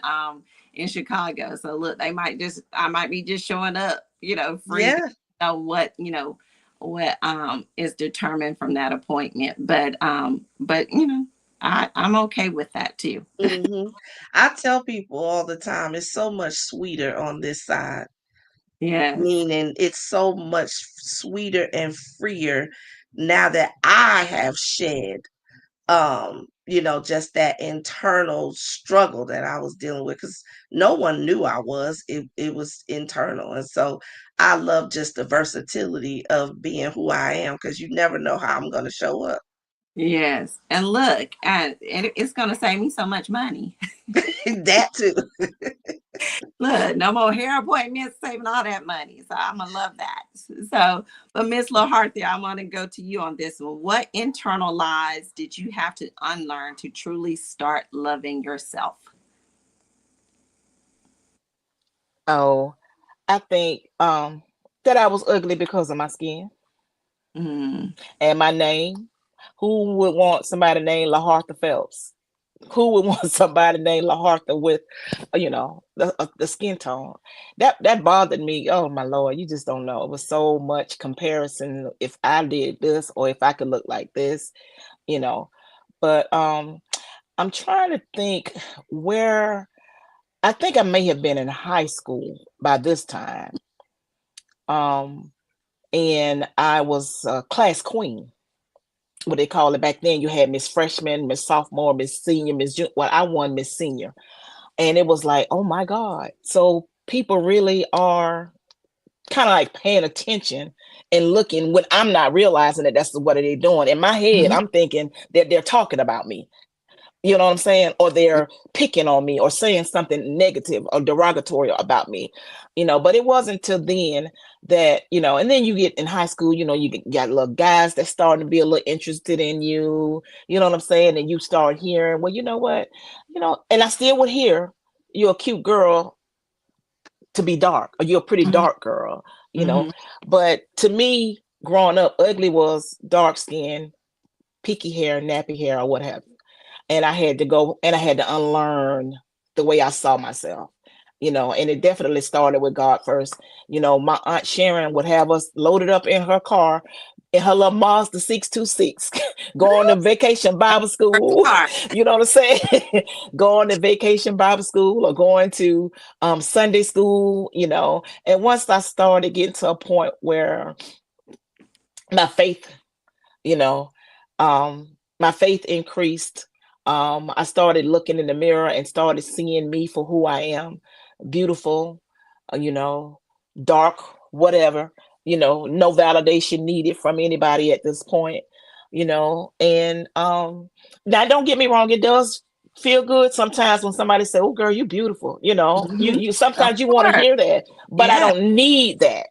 Speaker 1: Chicago. So look, I might be just showing up, free to
Speaker 5: yeah.
Speaker 1: know what is determined from that appointment. But I'm okay with that too.
Speaker 5: Hmm. I tell people all the time, it's so much sweeter on this side,
Speaker 1: Yes.
Speaker 5: meaning it's so much sweeter and freer now that I have shed just that internal struggle that I was dealing with because no one knew I was. It was internal. And so I love just the versatility of being who I am because you never know how I'm gonna show up.
Speaker 1: Yes. And look, and it's going to save me so much money.
Speaker 5: That too.
Speaker 1: Look, no more hair appointments, saving all that money. So I'm gonna love that. So, but Miss Laharthy, I want to go to you on this one. What internal lies did you have to unlearn to truly start loving yourself?
Speaker 2: Oh, I think that I was ugly because of my skin
Speaker 1: Mm,
Speaker 2: and my name. Who would want somebody named LaHartha Phelps? Who would want somebody named LaHartha with, the skin tone? That bothered me. Oh my Lord, you just don't know. It was so much comparison. If I did this or if I could look like this, you know. But I'm trying to think where I think I may have been in high school by this time. Um, and I was a class queen. What they call it back then, you had Miss Freshman, Miss Sophomore, Miss Senior, Miss Junior. Well, I won Miss Senior, and it was like, oh my God! So people really are kind of like paying attention and looking when I'm not realizing that that's what they're doing. In my head,
Speaker 1: mhm.
Speaker 2: I'm thinking that they're talking about me. You know what I'm saying? Or they're picking on me or saying something negative or derogatory about me, but it wasn't till then that, and then you get in high school, got little guys that starting to be a little interested in you, you know what I'm saying? And you start hearing, well, you know what, and I still would hear, you're a cute girl to be dark, or you're a pretty
Speaker 1: Mhm.
Speaker 2: dark girl, you know.
Speaker 1: Mhm.
Speaker 2: But to me, growing up, ugly was dark skin, peaky hair, nappy hair, or what have you. And I had to go and I had to unlearn the way I saw myself, you know. And it definitely started with God first. You know, my aunt Sharon would have us loaded up in her car, in her little Mazda 626, going to vacation Bible school.
Speaker 1: Car.
Speaker 2: You know what I'm saying? Going to vacation Bible school or going to Sunday school, you know. And once I started getting to a point where my faith, you know, my faith increased. I started looking in the mirror and started seeing me for who I am, beautiful, you know, dark, whatever, you know, no validation needed from anybody at this point, you know. And now don't get me wrong, it does feel good sometimes when somebody say, "Oh girl, you beautiful," you know. you
Speaker 1: Mhm.
Speaker 2: you
Speaker 1: Of
Speaker 2: sometimes you want to
Speaker 1: course.
Speaker 2: hear that, but I
Speaker 1: Yeah.
Speaker 2: don't need that,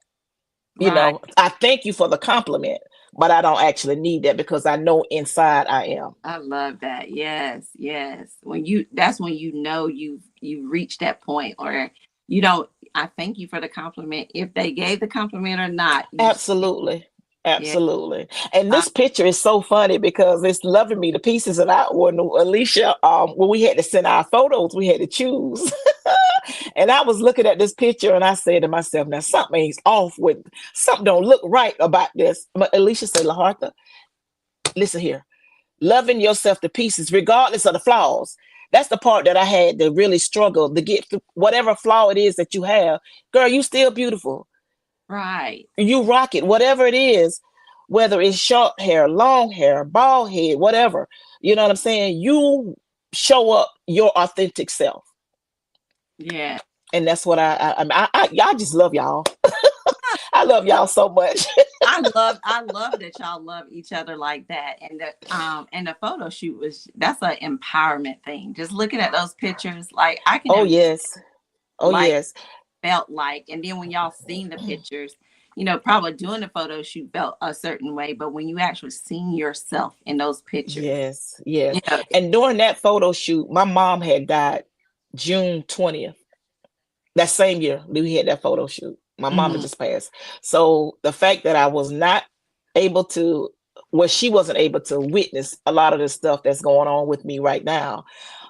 Speaker 2: you
Speaker 1: Right.
Speaker 2: know. I thank you for the compliment, but I don't actually need that because I know inside I am.
Speaker 1: I love that. Yes, yes. When you that's when you know you've reached that point, or you don't. I thank you for the compliment. If they gave the compliment or not, you still,
Speaker 2: Absolutely.
Speaker 1: yeah.
Speaker 2: Absolutely. And
Speaker 1: Uh,
Speaker 2: this picture is so funny because it's loving me to pieces. And I, when Alicia, when we had to send our photos, we had to choose. And I was looking at this picture and I said to myself, now something's off with, something don't look right about this. But Alicia said, "LaHartha, listen here, loving yourself to pieces, regardless of the flaws." That's the part that I had to really struggle to get through. Whatever flaw it is that you have, girl, you still beautiful.
Speaker 1: right.
Speaker 2: You rock it, whatever it is, whether it's short hair, long hair, bald head, whatever. You know what I'm saying? You show up your authentic self.
Speaker 1: Yeah.
Speaker 2: And that's what I just love y'all. I love y'all so much.
Speaker 1: I love that y'all love each other like that. And the photo shoot was that's an empowerment thing. Just looking at those pictures, like I can
Speaker 2: Oh
Speaker 1: imagine
Speaker 2: yes. Oh
Speaker 1: like
Speaker 2: yes.
Speaker 1: felt like. And then when y'all seen the pictures, probably doing the photo shoot felt a certain way, but when you actually seen yourself in those pictures,
Speaker 2: Yes. Yes.
Speaker 1: you know,
Speaker 2: And during that photo shoot, my mom had died June 20th. That same year we had that photo shoot. My mama
Speaker 1: mhm,
Speaker 2: just passed. So the fact that I was not able to, well, she wasn't able to witness a lot of the stuff that's going on with me right now,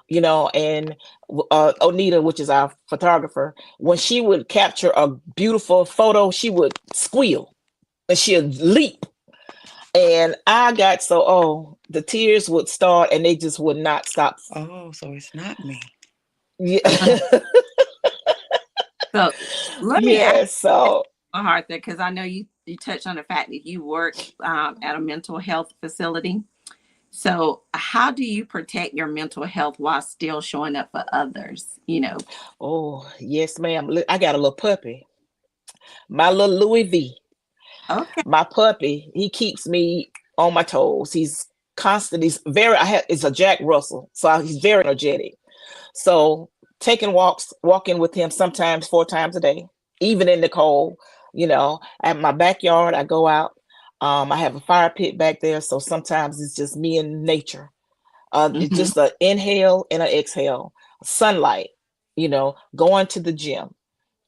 Speaker 2: you know. And Onita, which is our photographer, when she would capture a beautiful photo, she would squeal and she'd leap. And I got so, the tears would start and they just would not stop.
Speaker 3: Oh, so it's not me.
Speaker 1: uh-huh.
Speaker 2: Yeah.
Speaker 1: So let me ask
Speaker 2: Yeah. So,
Speaker 1: Arthur, because I know you touched on the fact that you work at a mental health facility. So how do you protect your mental health while still showing up for others?
Speaker 2: oh, yes, ma'am. I got a little puppy, my little Louis V.
Speaker 1: Okay.
Speaker 2: My puppy, he keeps me on my toes. He's constant. He's very, it's a Jack Russell. So he's very energetic. So taking walks, walking with him sometimes 4 times a day, even in the cold, you know. At my backyard, I go out. I have a fire pit back there. So sometimes it's just me and nature. It's
Speaker 1: Hmm.
Speaker 2: just an inhale and an exhale. Sunlight, you know, going to the gym,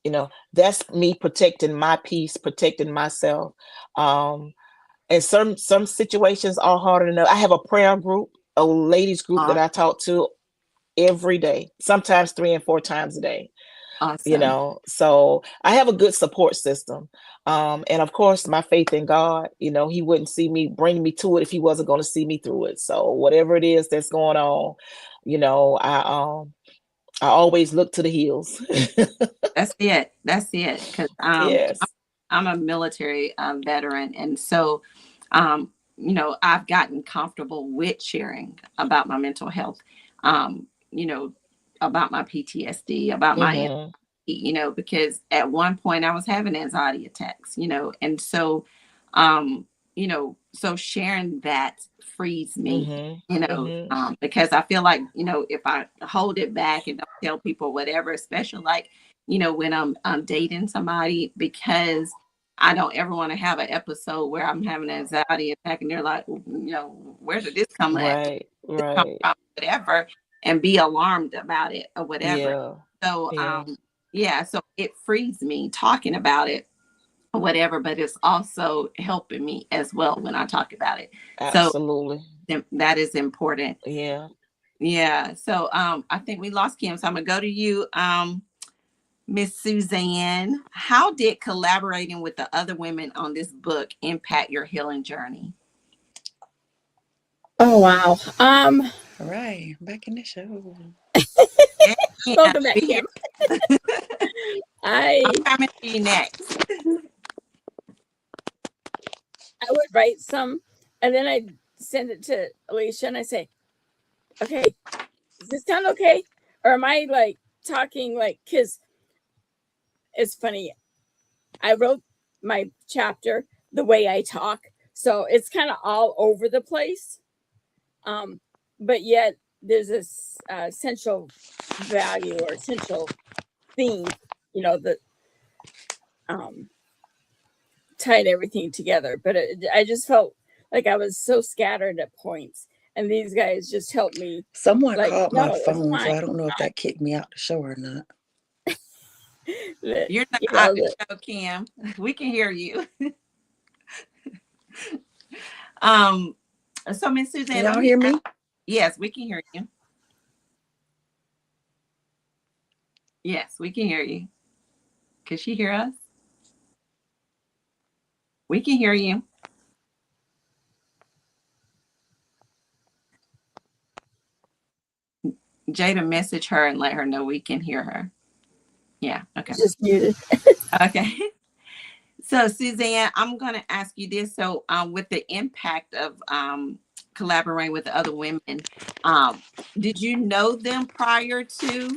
Speaker 2: you know. That's me protecting my peace, protecting myself. Um, and some situations are harder than others. I have a prayer group, a ladies group that I talk to every day, sometimes 3 and 4 times a day, you
Speaker 1: Awesome.
Speaker 2: know. So I have a good support system. And of course my faith in God, you know, he wouldn't see me, bring me to it if he wasn't going to see me through it. So whatever it is that's going on, you know, I always look to the hills.
Speaker 1: That's it. That's it. Because
Speaker 2: Yes.
Speaker 1: I'm a military veteran, and so I've gotten comfortable with sharing about my mental health, um, you know, about my PTSD, about my
Speaker 2: Mhm.
Speaker 1: because at one point I was having anxiety attacks, and so sharing that frees me,
Speaker 2: Mhm. Mhm.
Speaker 1: because I feel like, if I hold it back and don't tell people whatever, especially like, when I'm dating somebody, because I don't ever want to have an episode where I'm having an anxiety attack and they're like, where did this come at?
Speaker 2: Right.
Speaker 1: This come
Speaker 2: Right.
Speaker 1: from? Whatever. and be alarmed about it or whatever.
Speaker 2: Yeah.
Speaker 1: So
Speaker 2: Yeah.
Speaker 1: yeah, so it frees me talking about it or whatever, but it's also helping me as well when I talk about it. So
Speaker 2: Absolutely.
Speaker 1: that is important.
Speaker 2: Yeah.
Speaker 1: Yeah. So I think we lost Kim. So I'm gonna go to you, Miss Suzanne. How did collaborating with the other women on this book impact your healing journey?
Speaker 4: Oh wow.
Speaker 3: All right, back in the show.
Speaker 1: Yeah,
Speaker 4: Welcome back,
Speaker 1: we hear.
Speaker 4: Kim. I
Speaker 1: I'm coming to you next.
Speaker 4: would write some, and then I'd send it to Alicia, and I say, "Okay, does this sound okay, or am I like talking like?" Because it's funny. I wrote my chapter the way I talk, so it's kind of all over the place. But yet there's this essential value or essential theme, that tied everything together. But I just felt like I was so scattered at points, and these guys just helped me.
Speaker 3: Someone
Speaker 4: Like,
Speaker 3: called my
Speaker 4: no, it's
Speaker 3: phone, so
Speaker 4: fine.
Speaker 3: I don't know if that kicked me out the show or not.
Speaker 1: You're not
Speaker 4: You
Speaker 1: out
Speaker 4: know,
Speaker 1: the show, Kim. We can hear you. So Miss Suzanne,
Speaker 3: Can
Speaker 1: let
Speaker 3: y'all
Speaker 1: me
Speaker 3: hear me?
Speaker 1: yes, we can hear you. Yes, we can hear you. Can she hear us? We can hear you. Jada, message her and let her know we can hear her. Yeah, okay.
Speaker 4: just muted.
Speaker 1: Okay. So Suzanne, I'm going to ask you this. So with the impact of collaborating with other women, did you know them prior to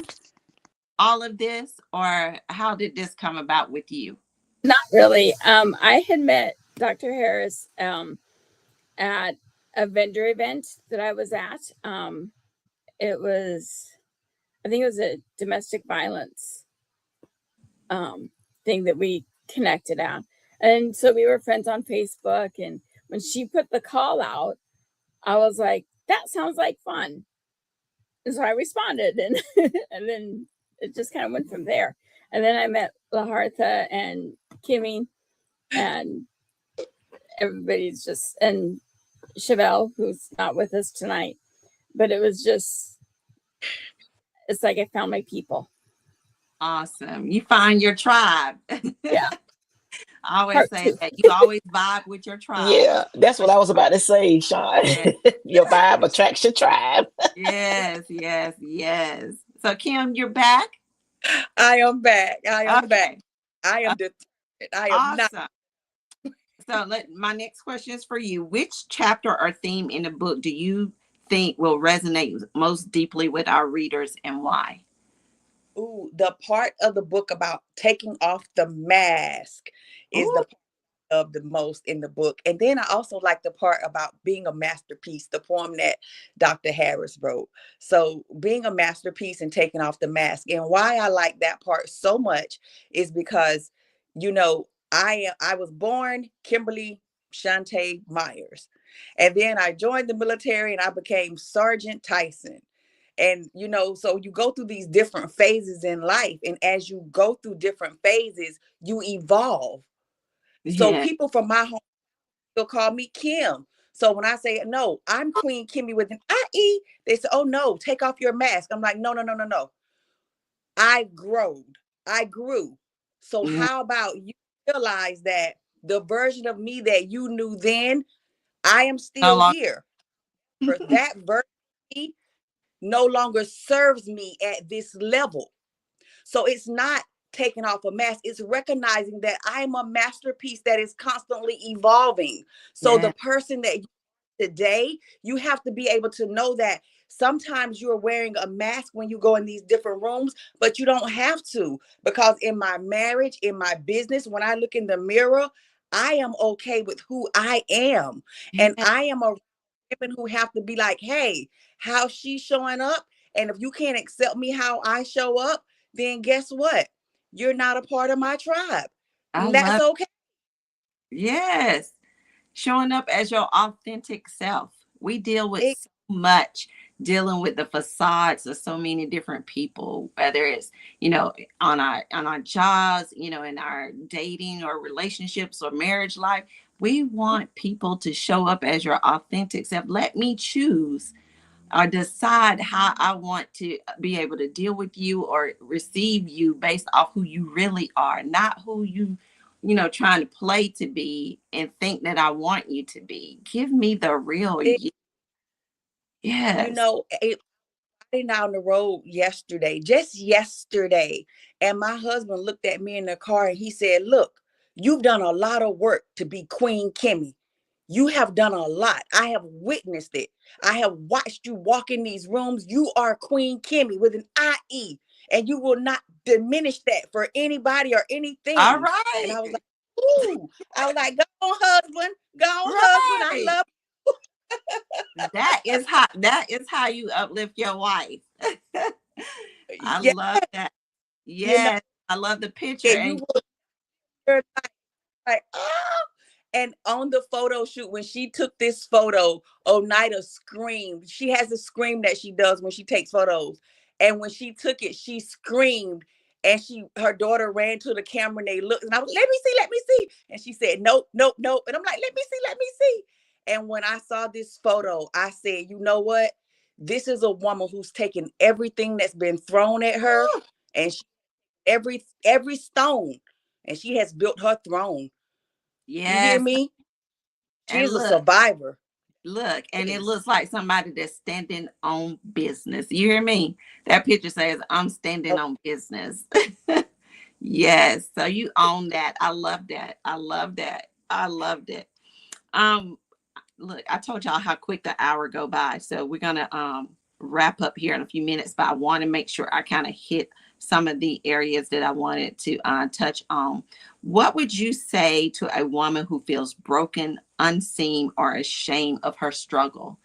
Speaker 1: all of this, or how did this come about with you?
Speaker 4: Not really. I had met Dr. Harris at a vendor event that I was at. It was, I think it was a domestic violence thing that we connected at. And so we were friends on Facebook. And when she put the call out, I was like, that sounds like fun. And so I responded, and and then it just kind of went from there. And then I met Lahartha and Kimmy, and everybody's just, and Chevelle, who's not with us tonight. But it was just, it's like I found my people.
Speaker 1: Awesome. You find your tribe.
Speaker 4: Yeah.
Speaker 1: I always
Speaker 4: Part
Speaker 1: say
Speaker 4: two.
Speaker 1: that you always vibe with your tribe.
Speaker 2: Yeah, that's what I was about to say, Sean.
Speaker 1: Yeah.
Speaker 2: Your vibe attracts your tribe.
Speaker 1: Yes, yes, yes. So Kim, you're back?
Speaker 3: I am back. I am back.
Speaker 1: Okay.
Speaker 3: I am determined. I am not.
Speaker 1: Awesome. So my next question is for you. Which chapter or theme in the book do you think will resonate most deeply with our readers, and why?
Speaker 3: Ooh, the part of the book about taking off the mask is
Speaker 1: Ooh,
Speaker 3: the of the most in the book. And then I also like the part about being a masterpiece, the poem that Dr. Harris wrote. So being a masterpiece and taking off the mask. And why I like that part so much is because, I was born Kimberly Shantae Myers. And then I joined the military and I became Sergeant Tyson. And so you go through these different phases in life, and as you go through different phases, you evolve. So
Speaker 1: yeah.
Speaker 3: people from my home will call me Kim. So when I say, no, I'm Queen Kimmy with an IE, they say, oh no, take off your mask. I'm like, no, no, no, no, no. I growed. I grew. So
Speaker 1: Yeah.
Speaker 3: how about you realize that the version of me that you knew then, I am
Speaker 1: No
Speaker 3: still
Speaker 1: longer.
Speaker 3: here. For that version of me no longer serves me at this level. So it's not taking off a mask, it's recognizing that I'm a masterpiece that is constantly evolving. So
Speaker 1: Yeah.
Speaker 3: the person that you today, you have to be able to know that sometimes you're wearing a mask when you go in these different rooms, but you don't have to, because in my marriage, in my business, when I look in the mirror, I am okay with who I am. And
Speaker 1: Yeah.
Speaker 3: I am a women who have to be like, hey, how she's showing up. And if you can't accept me how I show up, then guess what? You're not a part of my tribe.
Speaker 1: I
Speaker 3: And that's
Speaker 1: love.
Speaker 3: okay.
Speaker 1: Yes. Showing up as your authentic self. We deal with
Speaker 3: It,
Speaker 1: so much dealing with the facades of so many different people, whether it's, you know, on our jobs, you know, in our dating or relationships or marriage life. We want people to show up as your authentic self. Let me choose or decide how I want to be able to deal with you or receive you based off who you really are, not who you know, trying to play to be and think that I want you to be. Give me the real
Speaker 3: It,
Speaker 1: you.
Speaker 3: you
Speaker 1: Yes.
Speaker 3: know, riding down the road yesterday, just yesterday, and my husband looked at me in the car and he said, "Look, you've done a lot of work to be Queen Kimmy. You have done a lot. I have witnessed it. I have watched you walk in these rooms. You are Queen Kimmy with an IE, and you will not diminish that for anybody or
Speaker 1: All
Speaker 3: anything." And
Speaker 1: right.
Speaker 3: I was like, "Ooh," I was like, "Go on, husband. Go on, husband. I
Speaker 1: Right.
Speaker 3: love."
Speaker 1: That is how you uplift your wife. I
Speaker 3: Yeah,
Speaker 1: love that.
Speaker 3: you know,
Speaker 1: Yes. I love the picture.
Speaker 3: and you
Speaker 1: And
Speaker 3: will. Like, oh. And on the photo shoot, when she took this photo, Oneida screamed. She has a scream that she does when she takes photos. And when she took it, she screamed. And her daughter ran to the camera and they looked. And I was, let me see. And she said, nope, nope, nope. And I'm like, let me see. And when I saw this photo, I said, you know what? This is a woman who's taken everything that's been thrown at her and every stone, and she has built her throne. You hear
Speaker 1: yes.
Speaker 3: me? She
Speaker 1: And
Speaker 3: is a survivor.
Speaker 1: and it
Speaker 3: Yes.
Speaker 1: looks like somebody that's standing on business. You hear me? That picture says, I'm standing on business. Yes. So you own that. I love that. I love that. I loved it. Um, Look, I told y'all how quick the hour go by. So we're gonna wrap up here in a few minutes, but I want to make sure I kind of hit some of the areas that I wanted to touch on. What would you say to a woman who feels broken, unseen, or ashamed of her struggle?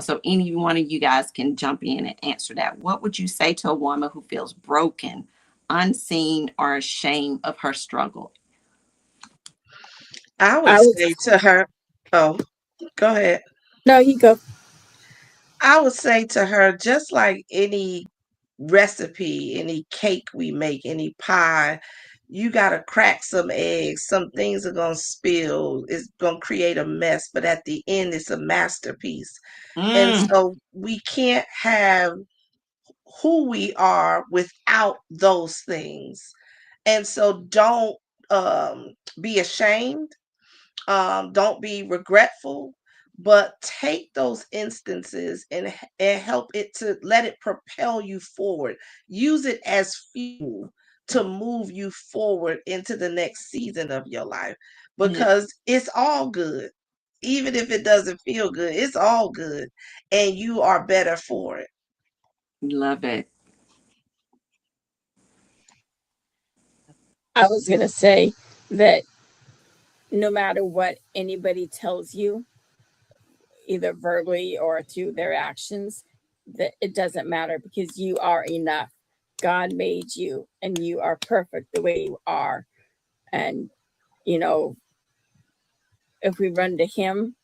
Speaker 1: So any one of you guys can jump in and answer that. What would you say to a woman who feels broken, unseen, or ashamed of her struggle?
Speaker 5: I would
Speaker 4: I would,
Speaker 5: say to her, oh, go ahead.
Speaker 4: no, you go.
Speaker 5: I would say to her, just like any recipe, any cake we make, any pie, you got to crack some eggs. Some things are going to spill. It's going to create a mess, but at the end, it's a masterpiece. And
Speaker 1: Mm,
Speaker 5: so we can't have who we are without those things. And so don't be ashamed, don't be regretful, but take those instances and help it to let it propel you forward. Use it as fuel to move you forward into the next season of your life
Speaker 1: yeah,
Speaker 5: because it's all good. Even if it doesn't feel good, it's all good. And you are better for it.
Speaker 1: love it.
Speaker 4: I was going to say that no matter what anybody tells you, either verbally or through their actions, that it doesn't matter because you are enough. God made you and you are perfect the way you are. And, you know, if we run to Him,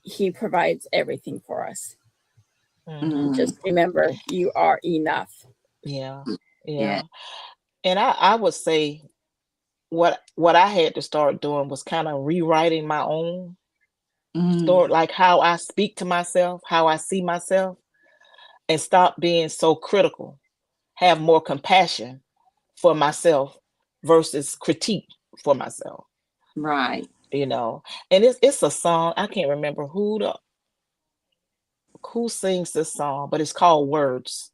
Speaker 4: He provides everything for us.
Speaker 2: Mhm.
Speaker 1: Mm,
Speaker 4: Just remember, you are enough.
Speaker 2: Yeah,
Speaker 1: yeah.
Speaker 2: yeah. And I would say what I had to start doing was kind of rewriting my own
Speaker 1: Mm,
Speaker 2: story, like how I speak to myself, how I see myself, and stop being so critical. Have more compassion for myself versus critique for myself.
Speaker 1: right.
Speaker 2: You know, and it's a song. I can't remember who sings this song, but it's called Words.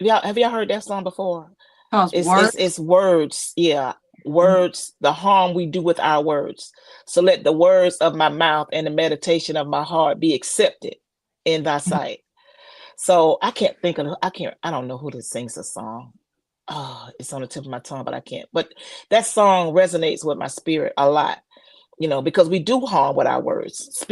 Speaker 2: Have y'all heard that song before?
Speaker 1: Because words,
Speaker 2: It's words, yeah,
Speaker 1: mm,
Speaker 2: words, the harm we do with our words. So let the words of my mouth and the meditation of my heart be accepted in thy sight. So I don't know who this sings the song. Oh, it's on the tip of my tongue, but I can't. But that song resonates with my spirit a lot, because we do harm with our words,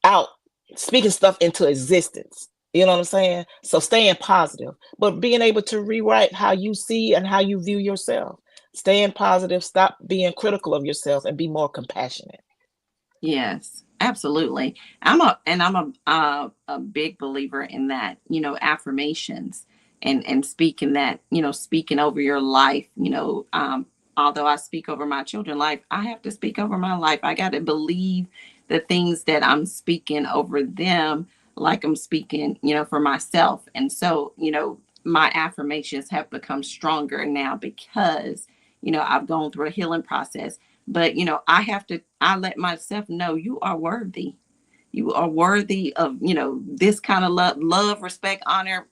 Speaker 2: out, speaking stuff into existence. You know what I'm saying? So staying positive, but being able to rewrite how you see and how you view yourself. Staying positive, stop being critical of yourself and be more compassionate.
Speaker 1: yes. Absolutely. I'm a big believer in that, affirmations and speaking that, speaking over your life, although I speak over my children's life, I have to speak over my life. I got to believe the things that I'm speaking over them, like I'm speaking, for myself. And so, my affirmations have become stronger now because, I've gone through a healing process. But, I let myself know you are worthy. You are worthy of, this kind of love, respect, honor,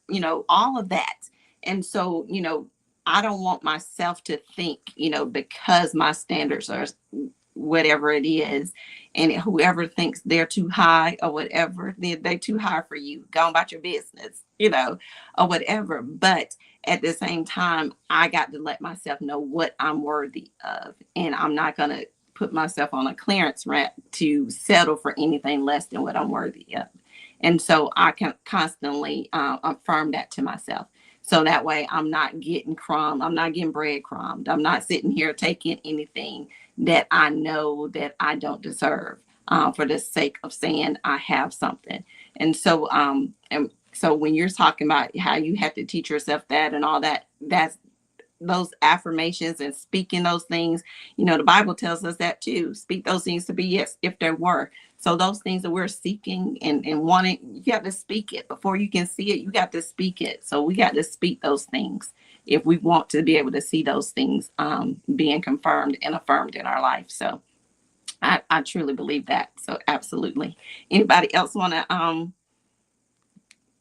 Speaker 1: all of that. And so, I don't want myself to think, because my standards are whatever it is, and whoever thinks they're too high or whatever, they're too high for you. Go about your business, or whatever. But at the same time, I got to let myself know what I'm worthy of, and I'm not gonna put myself on a clearance rack to settle for anything less than what I'm worthy of. And so I can constantly affirm that to myself. So that way I'm not getting crumbed. I'm not getting breadcrumbed. I'm not sitting here taking anything that I know that I don't deserve for the sake of saying I have something. And so when you're talking about how you have to teach yourself that and all that, that's those affirmations and speaking those things, the Bible tells us that too. Speak those things to be yes, if there were. So those things that we're seeking and wanting, you got to speak it before you can see it. You got to speak it. So we got to speak those things if we want to be able to see those things being confirmed and affirmed in our life. So I truly believe that. So absolutely. Anybody else want to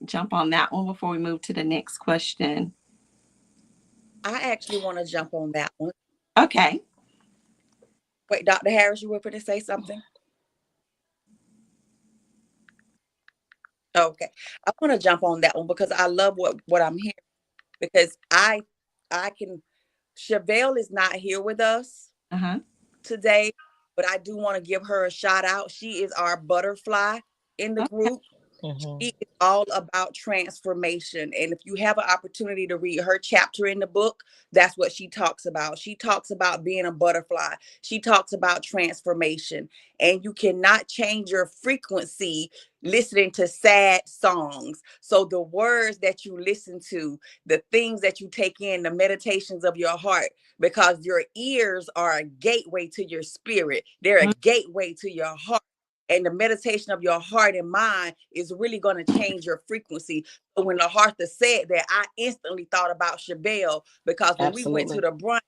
Speaker 1: jump on that one before we move to the next question?
Speaker 3: I actually want to jump on that one.
Speaker 1: Okay.
Speaker 3: Wait, Dr. Harris, you were going to say something? Okay. I want to jump on that one because I love what I'm hearing, because I can, Chevelle is not here with us today, but I do want to give her a shout out. She is our butterfly in the group. She is all about transformation. And if you have an opportunity to read her chapter in the book, that's what she talks about. She talks about being a butterfly. She talks about transformation. And you cannot change your frequency listening to sad songs. So the words that you listen to, the things that you take in, the meditations of your heart, because your ears are a gateway to your spirit. They're a gateway to your heart. And the meditation of your heart and mind is really going to change your frequency. So when the Arthur said that, I instantly thought about Chevelle, because when we went to the brunch,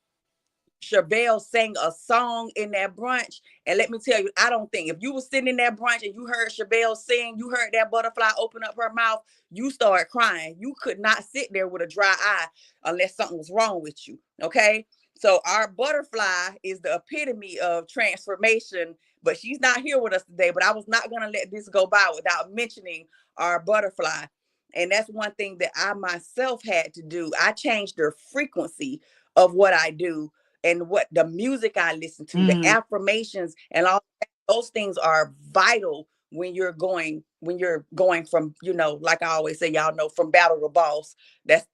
Speaker 3: Chevelle sang a song in that brunch. And let me tell you, I don't think if you were sitting in that brunch and you heard Chevelle sing, you heard that butterfly open up her mouth, you started crying. You could not sit there with a dry eye unless something was wrong with you. Okay. So our butterfly is the epitome of transformation, but she's not here with us today. But I was not going to let this go by without mentioning our butterfly. And that's one thing that I myself had to do. I changed the frequency of what I do and what the music I listen to, the affirmations and all those things are vital when you're going from, like I always say, y'all know, from battle to boss. That's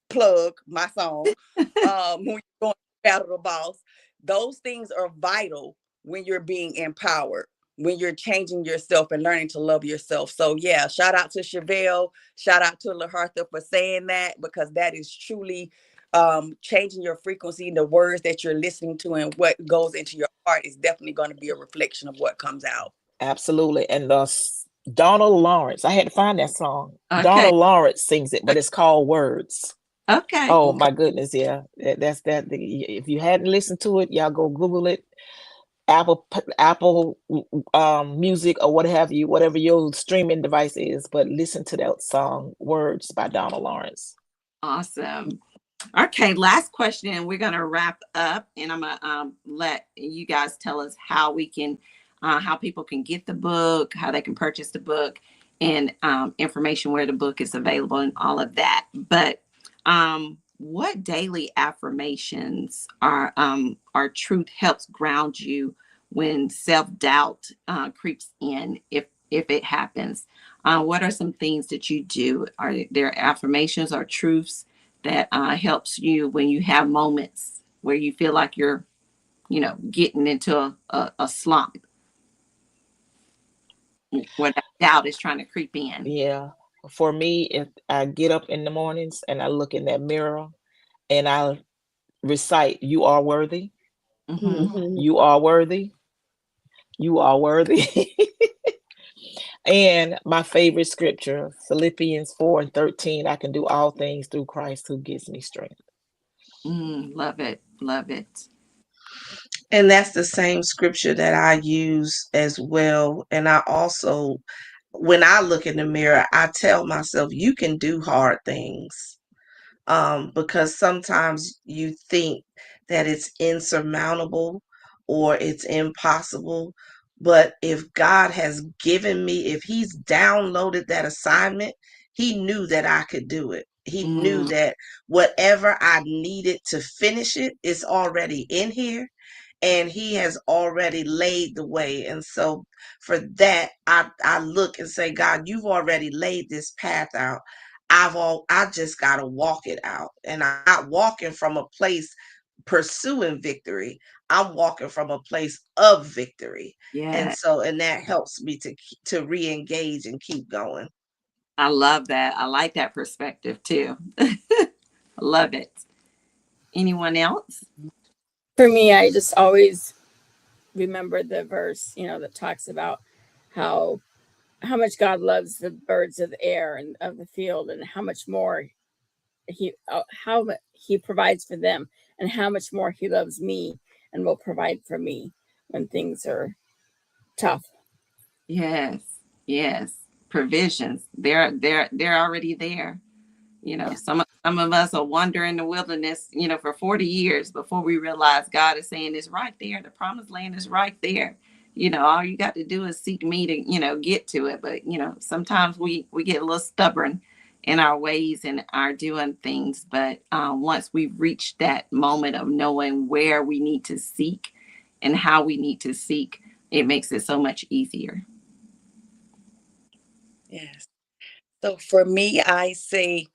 Speaker 3: plug my song. When you're going from battle to boss, those things are vital when you're being empowered, when you're changing yourself and learning to love yourself. So yeah, shout out to Chevelle, shout out to LaHartha for saying that, because that is truly changing your frequency. The words that you're listening to and what goes into your heart is definitely going to be a reflection of what comes out.
Speaker 2: Absolutely. And Donald Lawrence, I had to find that song.
Speaker 1: Okay.
Speaker 2: Donald Lawrence sings it, but it's called Words.
Speaker 1: Okay.
Speaker 2: Oh my goodness, yeah. That's that. If you hadn't listened to it, y'all go Google it. Apple Music or what have you, whatever your streaming device is, but listen to that song, Words by Donald Lawrence.
Speaker 1: Awesome. Okay, last question, and we're gonna wrap up, and I'm gonna let you guys tell us how we can, how people can get the book, how they can purchase the book, and information where the book is available and all of that. But what daily affirmations are truth helps ground you when self-doubt creeps in, if it happens? What are some things that you do? Are there affirmations or truths that helps you when you have moments where you feel like you're, getting into a slump? where that doubt is trying to creep in.
Speaker 2: Yeah. For me, if I get up in the mornings and I look in that mirror and I recite, "You are worthy,
Speaker 1: Hmm.
Speaker 5: Mhm.
Speaker 2: you are worthy, you are worthy." And my favorite scripture, Philippians 4:13, "I can do all things through Christ who gives me strength."
Speaker 1: Love it. Love it.
Speaker 5: And that's the same scripture that I use as well. And I also, when I look in the mirror, I tell myself, you can do hard things. Because sometimes you think that it's insurmountable or it's impossible. But if God has given me, if He's downloaded that assignment, He knew that I could do it. He knew
Speaker 1: Mm,
Speaker 5: that whatever I needed to finish it is already in here, and He has already laid the way. And so for that, I look and say, God, you've already laid this path out. I just gotta walk it out. And I'm not walking from a place pursuing victory. I'm walking from a place of victory. And
Speaker 1: yeah.
Speaker 5: so, and that helps me to re-engage and keep going.
Speaker 1: I love that. I like that perspective too. I love it. Anyone else?
Speaker 4: For me, I just always remember the verse, that talks about how much God loves the birds of the air and of the field, and how much more he provides for them, and how much more he loves me and will provide for me when things are tough.
Speaker 1: Yes. Yes. Provisions. They're already there.
Speaker 4: Yeah.
Speaker 1: Some of us are wandering the wilderness, for 40 years before we realize God is saying it's right there. The promised land is right there. All you got to do is seek me to, get to it. But, sometimes we get a little stubborn in our ways and our doing things. But once we've reached that moment of knowing where we need to seek and how we need to seek, it makes it so much easier.
Speaker 6: Yes. So for me, I say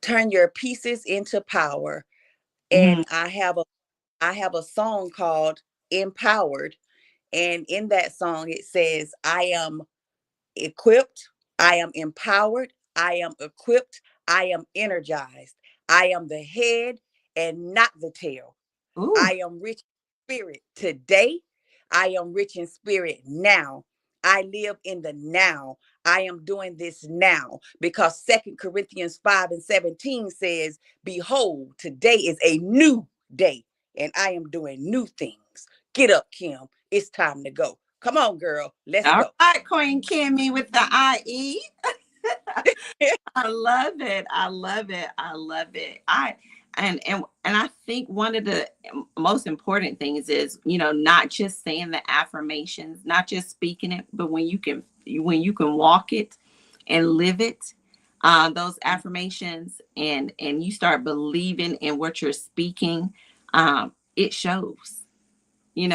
Speaker 6: turn your pieces into power.
Speaker 1: Mm,
Speaker 6: And I have a song called Empowered. And in that song it says, I am equipped, I am empowered, I am equipped, I am energized. I am the head and not the tail.
Speaker 1: ooh,
Speaker 6: I am rich in spirit today. I am rich in spirit now. I live in the now. I am doing this now because 2 Corinthians 5:17 says, "Behold, today is a new day, and I am doing new things." Get up, Kim. It's time to go. Come on, girl. Let's
Speaker 1: all
Speaker 6: go.
Speaker 1: right, Queen Kimmy with the IE. I love it. I love it. I love it. And I think one of the most important things is, not just saying the affirmations, not just speaking it, but when you can walk it and live it, those affirmations, and you start believing in what you're speaking, it shows. You're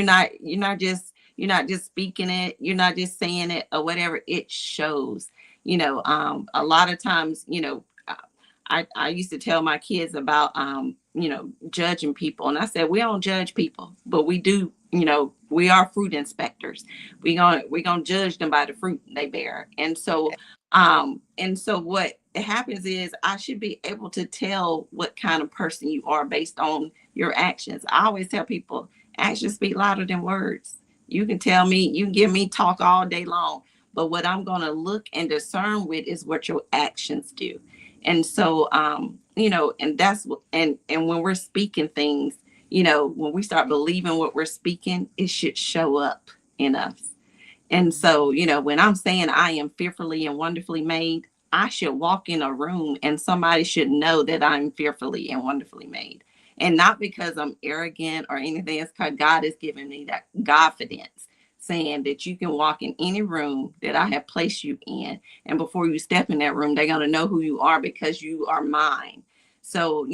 Speaker 1: not just speaking it, you're not just saying it or whatever. It shows. A lot of times, I used to tell my kids about judging people, and I said we don't judge people, but we do. We are fruit inspectors. We gonna judge them by the fruit they bear. And so what happens is I should be able to tell what kind of person you are based on your actions. I always tell people actions speak louder than words. You can tell me, you can give me talk all day long, but what I'm going to look and discern with is what your actions do. And so, and that's what, and when we're speaking things, when we start believing what we're speaking, it should show up in us. And so, when I'm saying I am fearfully and wonderfully made, I should walk in a room and somebody should know that I'm fearfully and wonderfully made. And not because I'm arrogant or anything, it's because God has given me that confidence, saying that you can walk in any room that I have placed you in. And before you step in that room, they're going to know who you are because you are mine. So,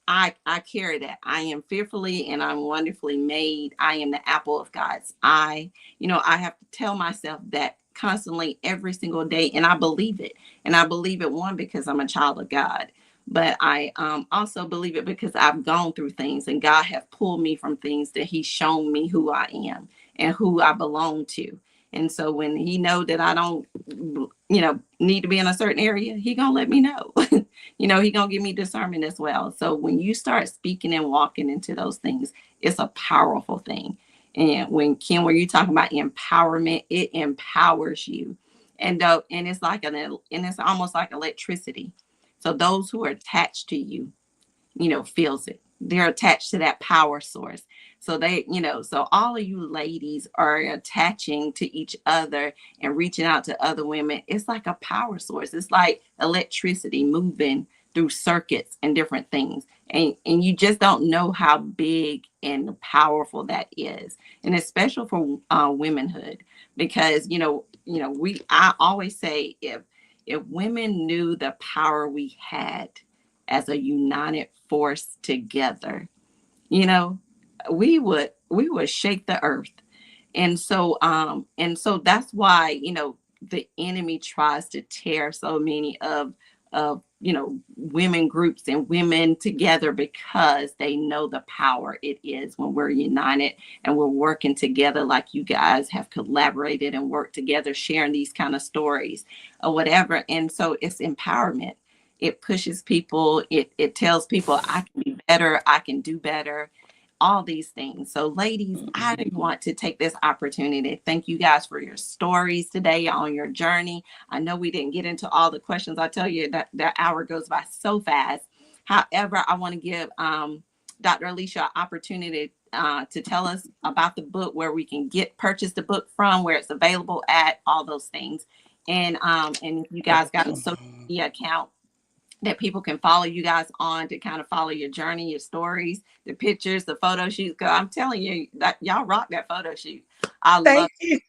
Speaker 1: I carry that. I am fearfully and I'm wonderfully made. I am the apple of God's eye. I have to tell myself that constantly every single day. And I believe it. And I believe it, one, because I'm a child of God. But I also believe it because I've gone through things and God have pulled me from things that He's shown me who I am and who I belong to. And so when he know that I don't, need to be in a certain area, he gonna let me know. He gonna give me discernment as well. So when you start speaking and walking into those things, it's a powerful thing. And when Kim, were you talking about empowerment, it empowers you. And it's almost like electricity. So those who are attached to you, feels it. They're attached to that power source. So so all of you ladies are attaching to each other and reaching out to other women. It's like a power source. It's like electricity moving through circuits and different things. And you just don't know how big and powerful that is. And it's special for womanhood because, I always say if women knew the power we had as a united force together, we would shake the earth. And so that's why, the enemy tries to tear so many of women groups and women together, because they know the power it is when we're united and we're working together, like you guys have collaborated and worked together, sharing these kind of stories or whatever. And so it's empowerment. It pushes people. It tells people I can be better. I can do better. All these things. So ladies, I want to take this opportunity to thank you guys for your stories today on your journey. I know we didn't get into all the questions. I tell you that hour goes by so fast. However, I want to give Dr. Alicia an opportunity to tell us about the book, where we can purchase the book from, where it's available at, all those things. And if you guys got a social media account that people can follow you guys on to kind of follow your journey, your stories, the pictures, the photo shoots. Cause I'm telling you that y'all rock that photo shoot.
Speaker 5: Thank you.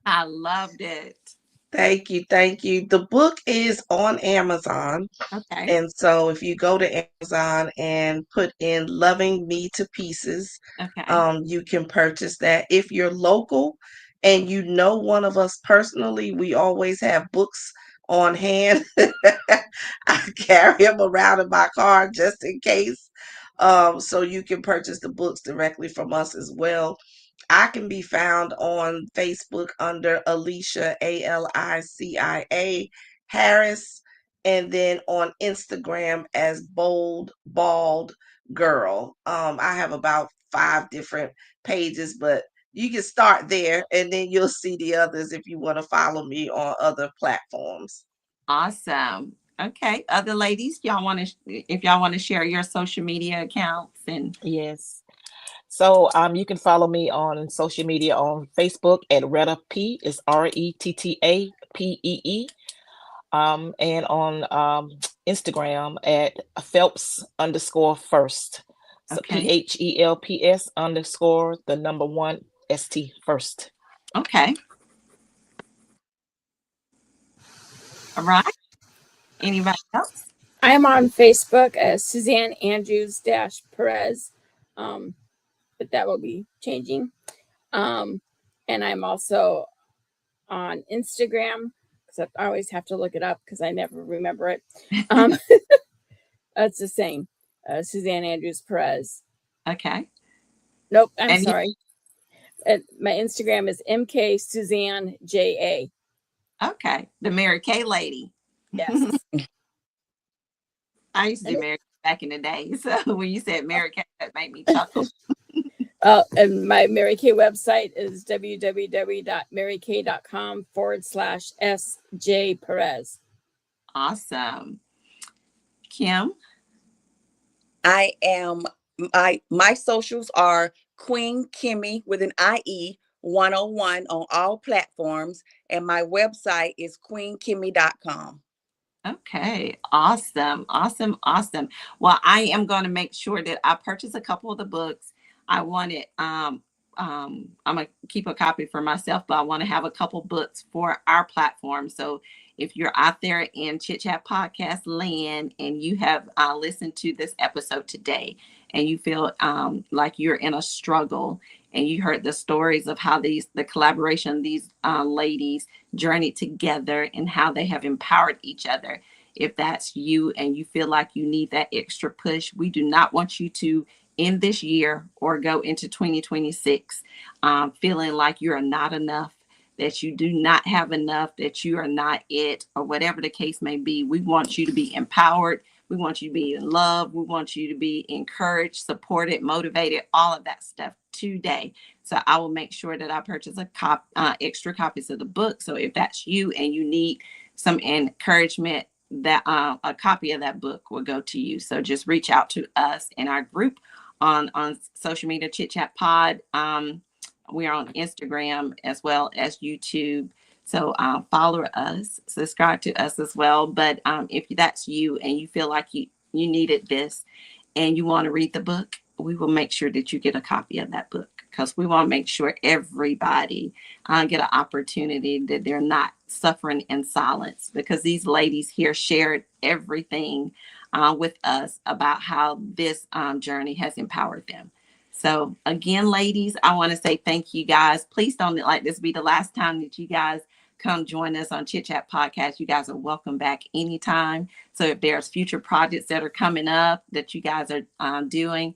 Speaker 1: I loved it.
Speaker 5: Thank you. Thank you. The book is on Amazon.
Speaker 1: Okay.
Speaker 5: And so if you go to Amazon and put in Loving Me to Pieces,
Speaker 1: Okay.
Speaker 5: you can purchase that. If you're local and you know one of us personally, we always have books on hand. I carry them around in my car just in case. So you can purchase the books directly from us as well. I can be found on Facebook under Alicia, Alicia Harris, and then on Instagram as Bold Bald Girl. I have about 5 different pages, but you can start there and then you'll see the others if you want to follow me on other platforms.
Speaker 1: Awesome. Okay. Other ladies, if y'all want to share your social media accounts and
Speaker 2: Yes. So you can follow me on social media on Facebook at Retta P. It's RETTAPEE. And on Instagram at Phelps_first. So
Speaker 1: okay.
Speaker 2: PHELPS_1ST first.
Speaker 1: Okay. All right. Anybody else?
Speaker 4: I'm on Facebook as Suzanne Andrews Perez, but that will be changing. And I'm also on Instagram, except I always have to look it up because I never remember it. It's the same, Suzanne Andrews Perez.
Speaker 1: Okay.
Speaker 4: Nope, I'm sorry. My Instagram is MK Suzanne JA.
Speaker 1: Okay. The Mary Kay lady.
Speaker 4: Yes.
Speaker 1: I used to do Mary Kay back in the day. So when you said Mary Kay, that made me chuckle.
Speaker 4: And my Mary Kay website is www.marykay.com/SJ Perez.
Speaker 1: Awesome. Kim?
Speaker 6: I am my socials are Queen Kimmy with an IE 101 on all platforms, and my website is queenkimmy.com.
Speaker 1: Okay, awesome, awesome, awesome. Well, I am going to make sure that I purchase a couple of the books. I want it. I'm gonna keep a copy for myself, but I want to have a couple books for our platform. So if you're out there in Chit Chat Podcast land and you have listened to this episode today, and you feel like you're in a struggle, and you heard the stories of how the collaboration, these ladies journeyed together and how they have empowered each other. If that's you and you feel like you need that extra push, we do not want you to end this year or go into 2026 feeling like you're not enough, that you do not have enough, that you are not it, or whatever the case may be. We want you to be empowered. We want you to be in love. We want you to be encouraged, supported, motivated, all of that stuff today. So I will make sure that I purchase extra copies of the book. So if that's you and you need some encouragement, that a copy of that book will go to you. So just reach out to us in our group on social media, Chic Chat Pod. We are on Instagram as well as YouTube. So follow us, subscribe to us as well. But if that's you and you feel like you needed this and you want to read the book, we will make sure that you get a copy of that book, because we want to make sure everybody get an opportunity, that they're not suffering in silence, because these ladies here shared everything with us about how this journey has empowered them. So again, ladies, I want to say thank you guys. Please don't let this be the last time that you guys come join us on Chit Chat Podcast. You guys are welcome back anytime. So if there's future projects that are coming up that you guys are doing,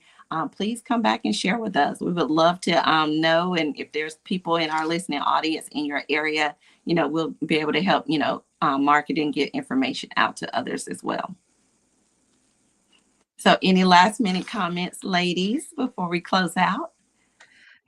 Speaker 1: please come back and share with us. We would love to know. And if there's people in our listening audience in your area, we'll be able to help, market and get information out to others as well. So any last minute comments, ladies, before we close out?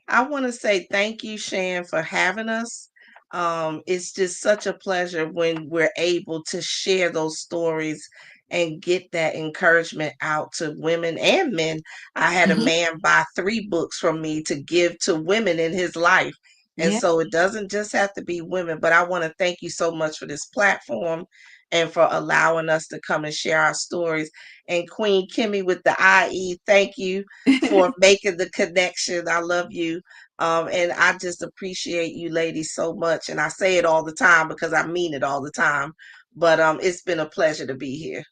Speaker 5: I want to say thank you, Shan, for having us. It's just such a pleasure when we're able to share those stories and get that encouragement out to women and men. I had a man buy 3 books from me to give to women in his life. And
Speaker 1: Yeah.
Speaker 5: so it doesn't just have to be women, but I want to thank you so much for this platform and for allowing us to come and share our stories. And Queen Kimmy with the IE, thank you for making the connection. I love you. And I just appreciate you ladies so much. And I say it all the time because I mean it all the time. But it's been a pleasure to be here.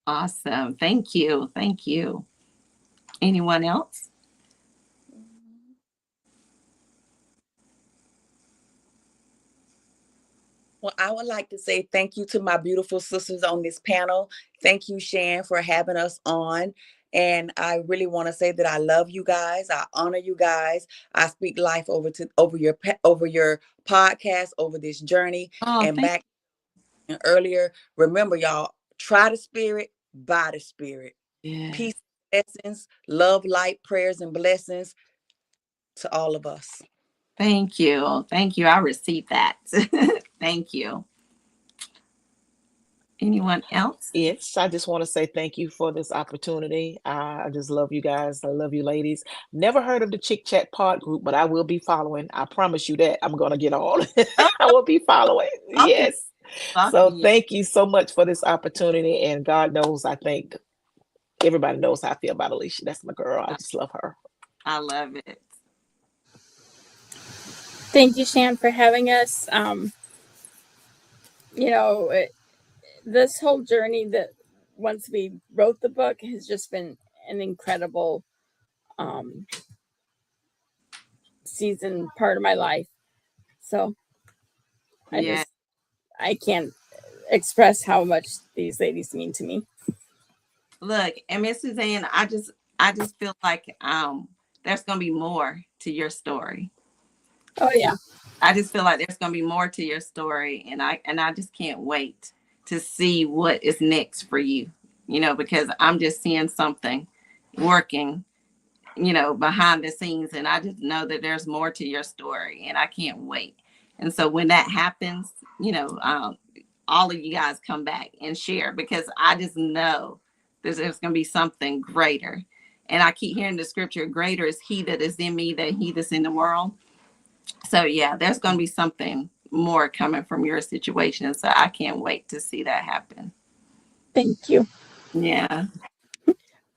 Speaker 1: Awesome. Thank you. Thank you. Anyone else?
Speaker 6: Well, I would like to say thank you to my beautiful sisters on this panel. Thank you, Shan, for having us on. And I really want to say that I love you guys. I honor you guys. I speak life over your podcast, over this journey.
Speaker 1: Oh,
Speaker 6: And back earlier, remember, y'all, try the spirit, by the spirit.
Speaker 1: yeah.
Speaker 6: Peace, blessings, love, light, prayers, and blessings to all of us.
Speaker 1: Thank you. Thank you. I received that. Thank you. Anyone else?
Speaker 2: Yes, I just want to say thank you for this opportunity. I just love you guys. I love you ladies. Never heard of the Chic Chat Pod group, but I will be following. I promise you that I'm going to get on. I will be following. Yes. So thank you so much for this opportunity. And God knows, I think everybody knows how I feel about Alicia. That's my girl. I just love her.
Speaker 1: I love it.
Speaker 4: Thank you, Shan, for having us. This whole journey that once we wrote the book has just been an incredible season, part of my life. So I can't express how much these ladies mean to me.
Speaker 1: Look, and Miss Suzanne, I just feel like there's gonna be more to your story.
Speaker 4: Oh yeah.
Speaker 1: I just feel like there's gonna be more to your story, and I just can't wait to see what is next for you. Because I'm just seeing something working, behind the scenes, and I just know that there's more to your story, and I can't wait. And so when that happens, all of you guys come back and share, because I just know there's going to be something greater. And I keep hearing the scripture, greater is he that is in me than he that's in the world. So yeah, there's going to be something more coming from your situation. So I can't wait to see that happen.
Speaker 4: Thank you.
Speaker 1: Yeah.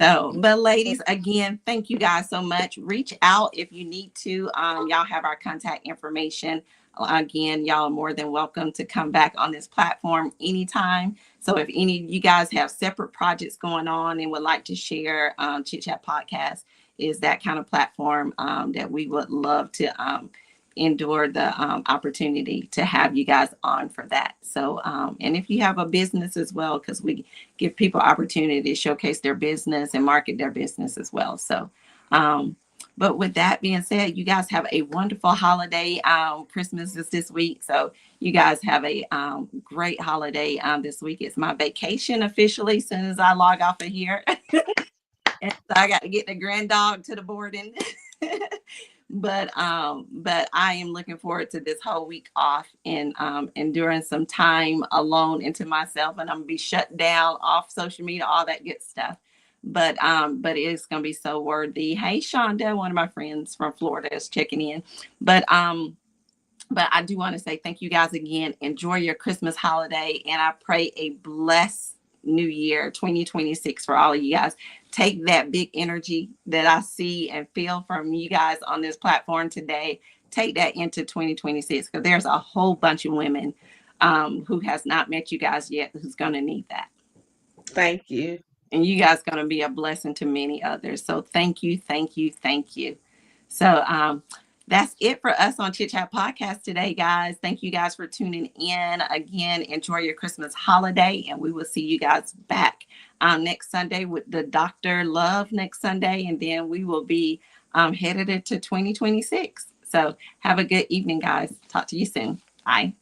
Speaker 1: So, but ladies, again, thank you guys so much. Reach out if you need to. Y'all have our contact information. Again, y'all are more than welcome to come back on this platform anytime. So if any of you guys have separate projects going on and would like to share, Chit Chat Podcast is that kind of platform that we would love to endure the opportunity to have you guys on for that. So, and if you have a business as well, because we give people opportunity to showcase their business and market their business as well. So, but But with that being said, you guys have a wonderful holiday. Christmas is this week, so you guys have a great holiday this week. It's my vacation officially as soon as I log off of here. And so I got to get the grand dog to the boarding. But I am looking forward to this whole week off and enduring some time alone into myself, and I'm gonna be shut down off social media, all that good stuff. But it's gonna be so worthy. Hey Shonda, one of my friends from Florida is checking in. But I do want to say thank you guys again. Enjoy your Christmas holiday, and I pray a blessed new year 2026 for all of you guys. Take that big energy that I see and feel from you guys on this platform today, take that into 2026, because there's a whole bunch of women who has not met you guys yet who's going to need that.
Speaker 5: Thank you.
Speaker 1: And you guys going to be a blessing to many others. So thank you. So that's it for us on Chit Chat Podcast today, guys. Thank you guys for tuning in. Again, enjoy your Christmas holiday, and we will see you guys back next Sunday with the Dr. Love next Sunday, and then we will be headed into 2026. So have a good evening, guys. Talk to you soon. Bye.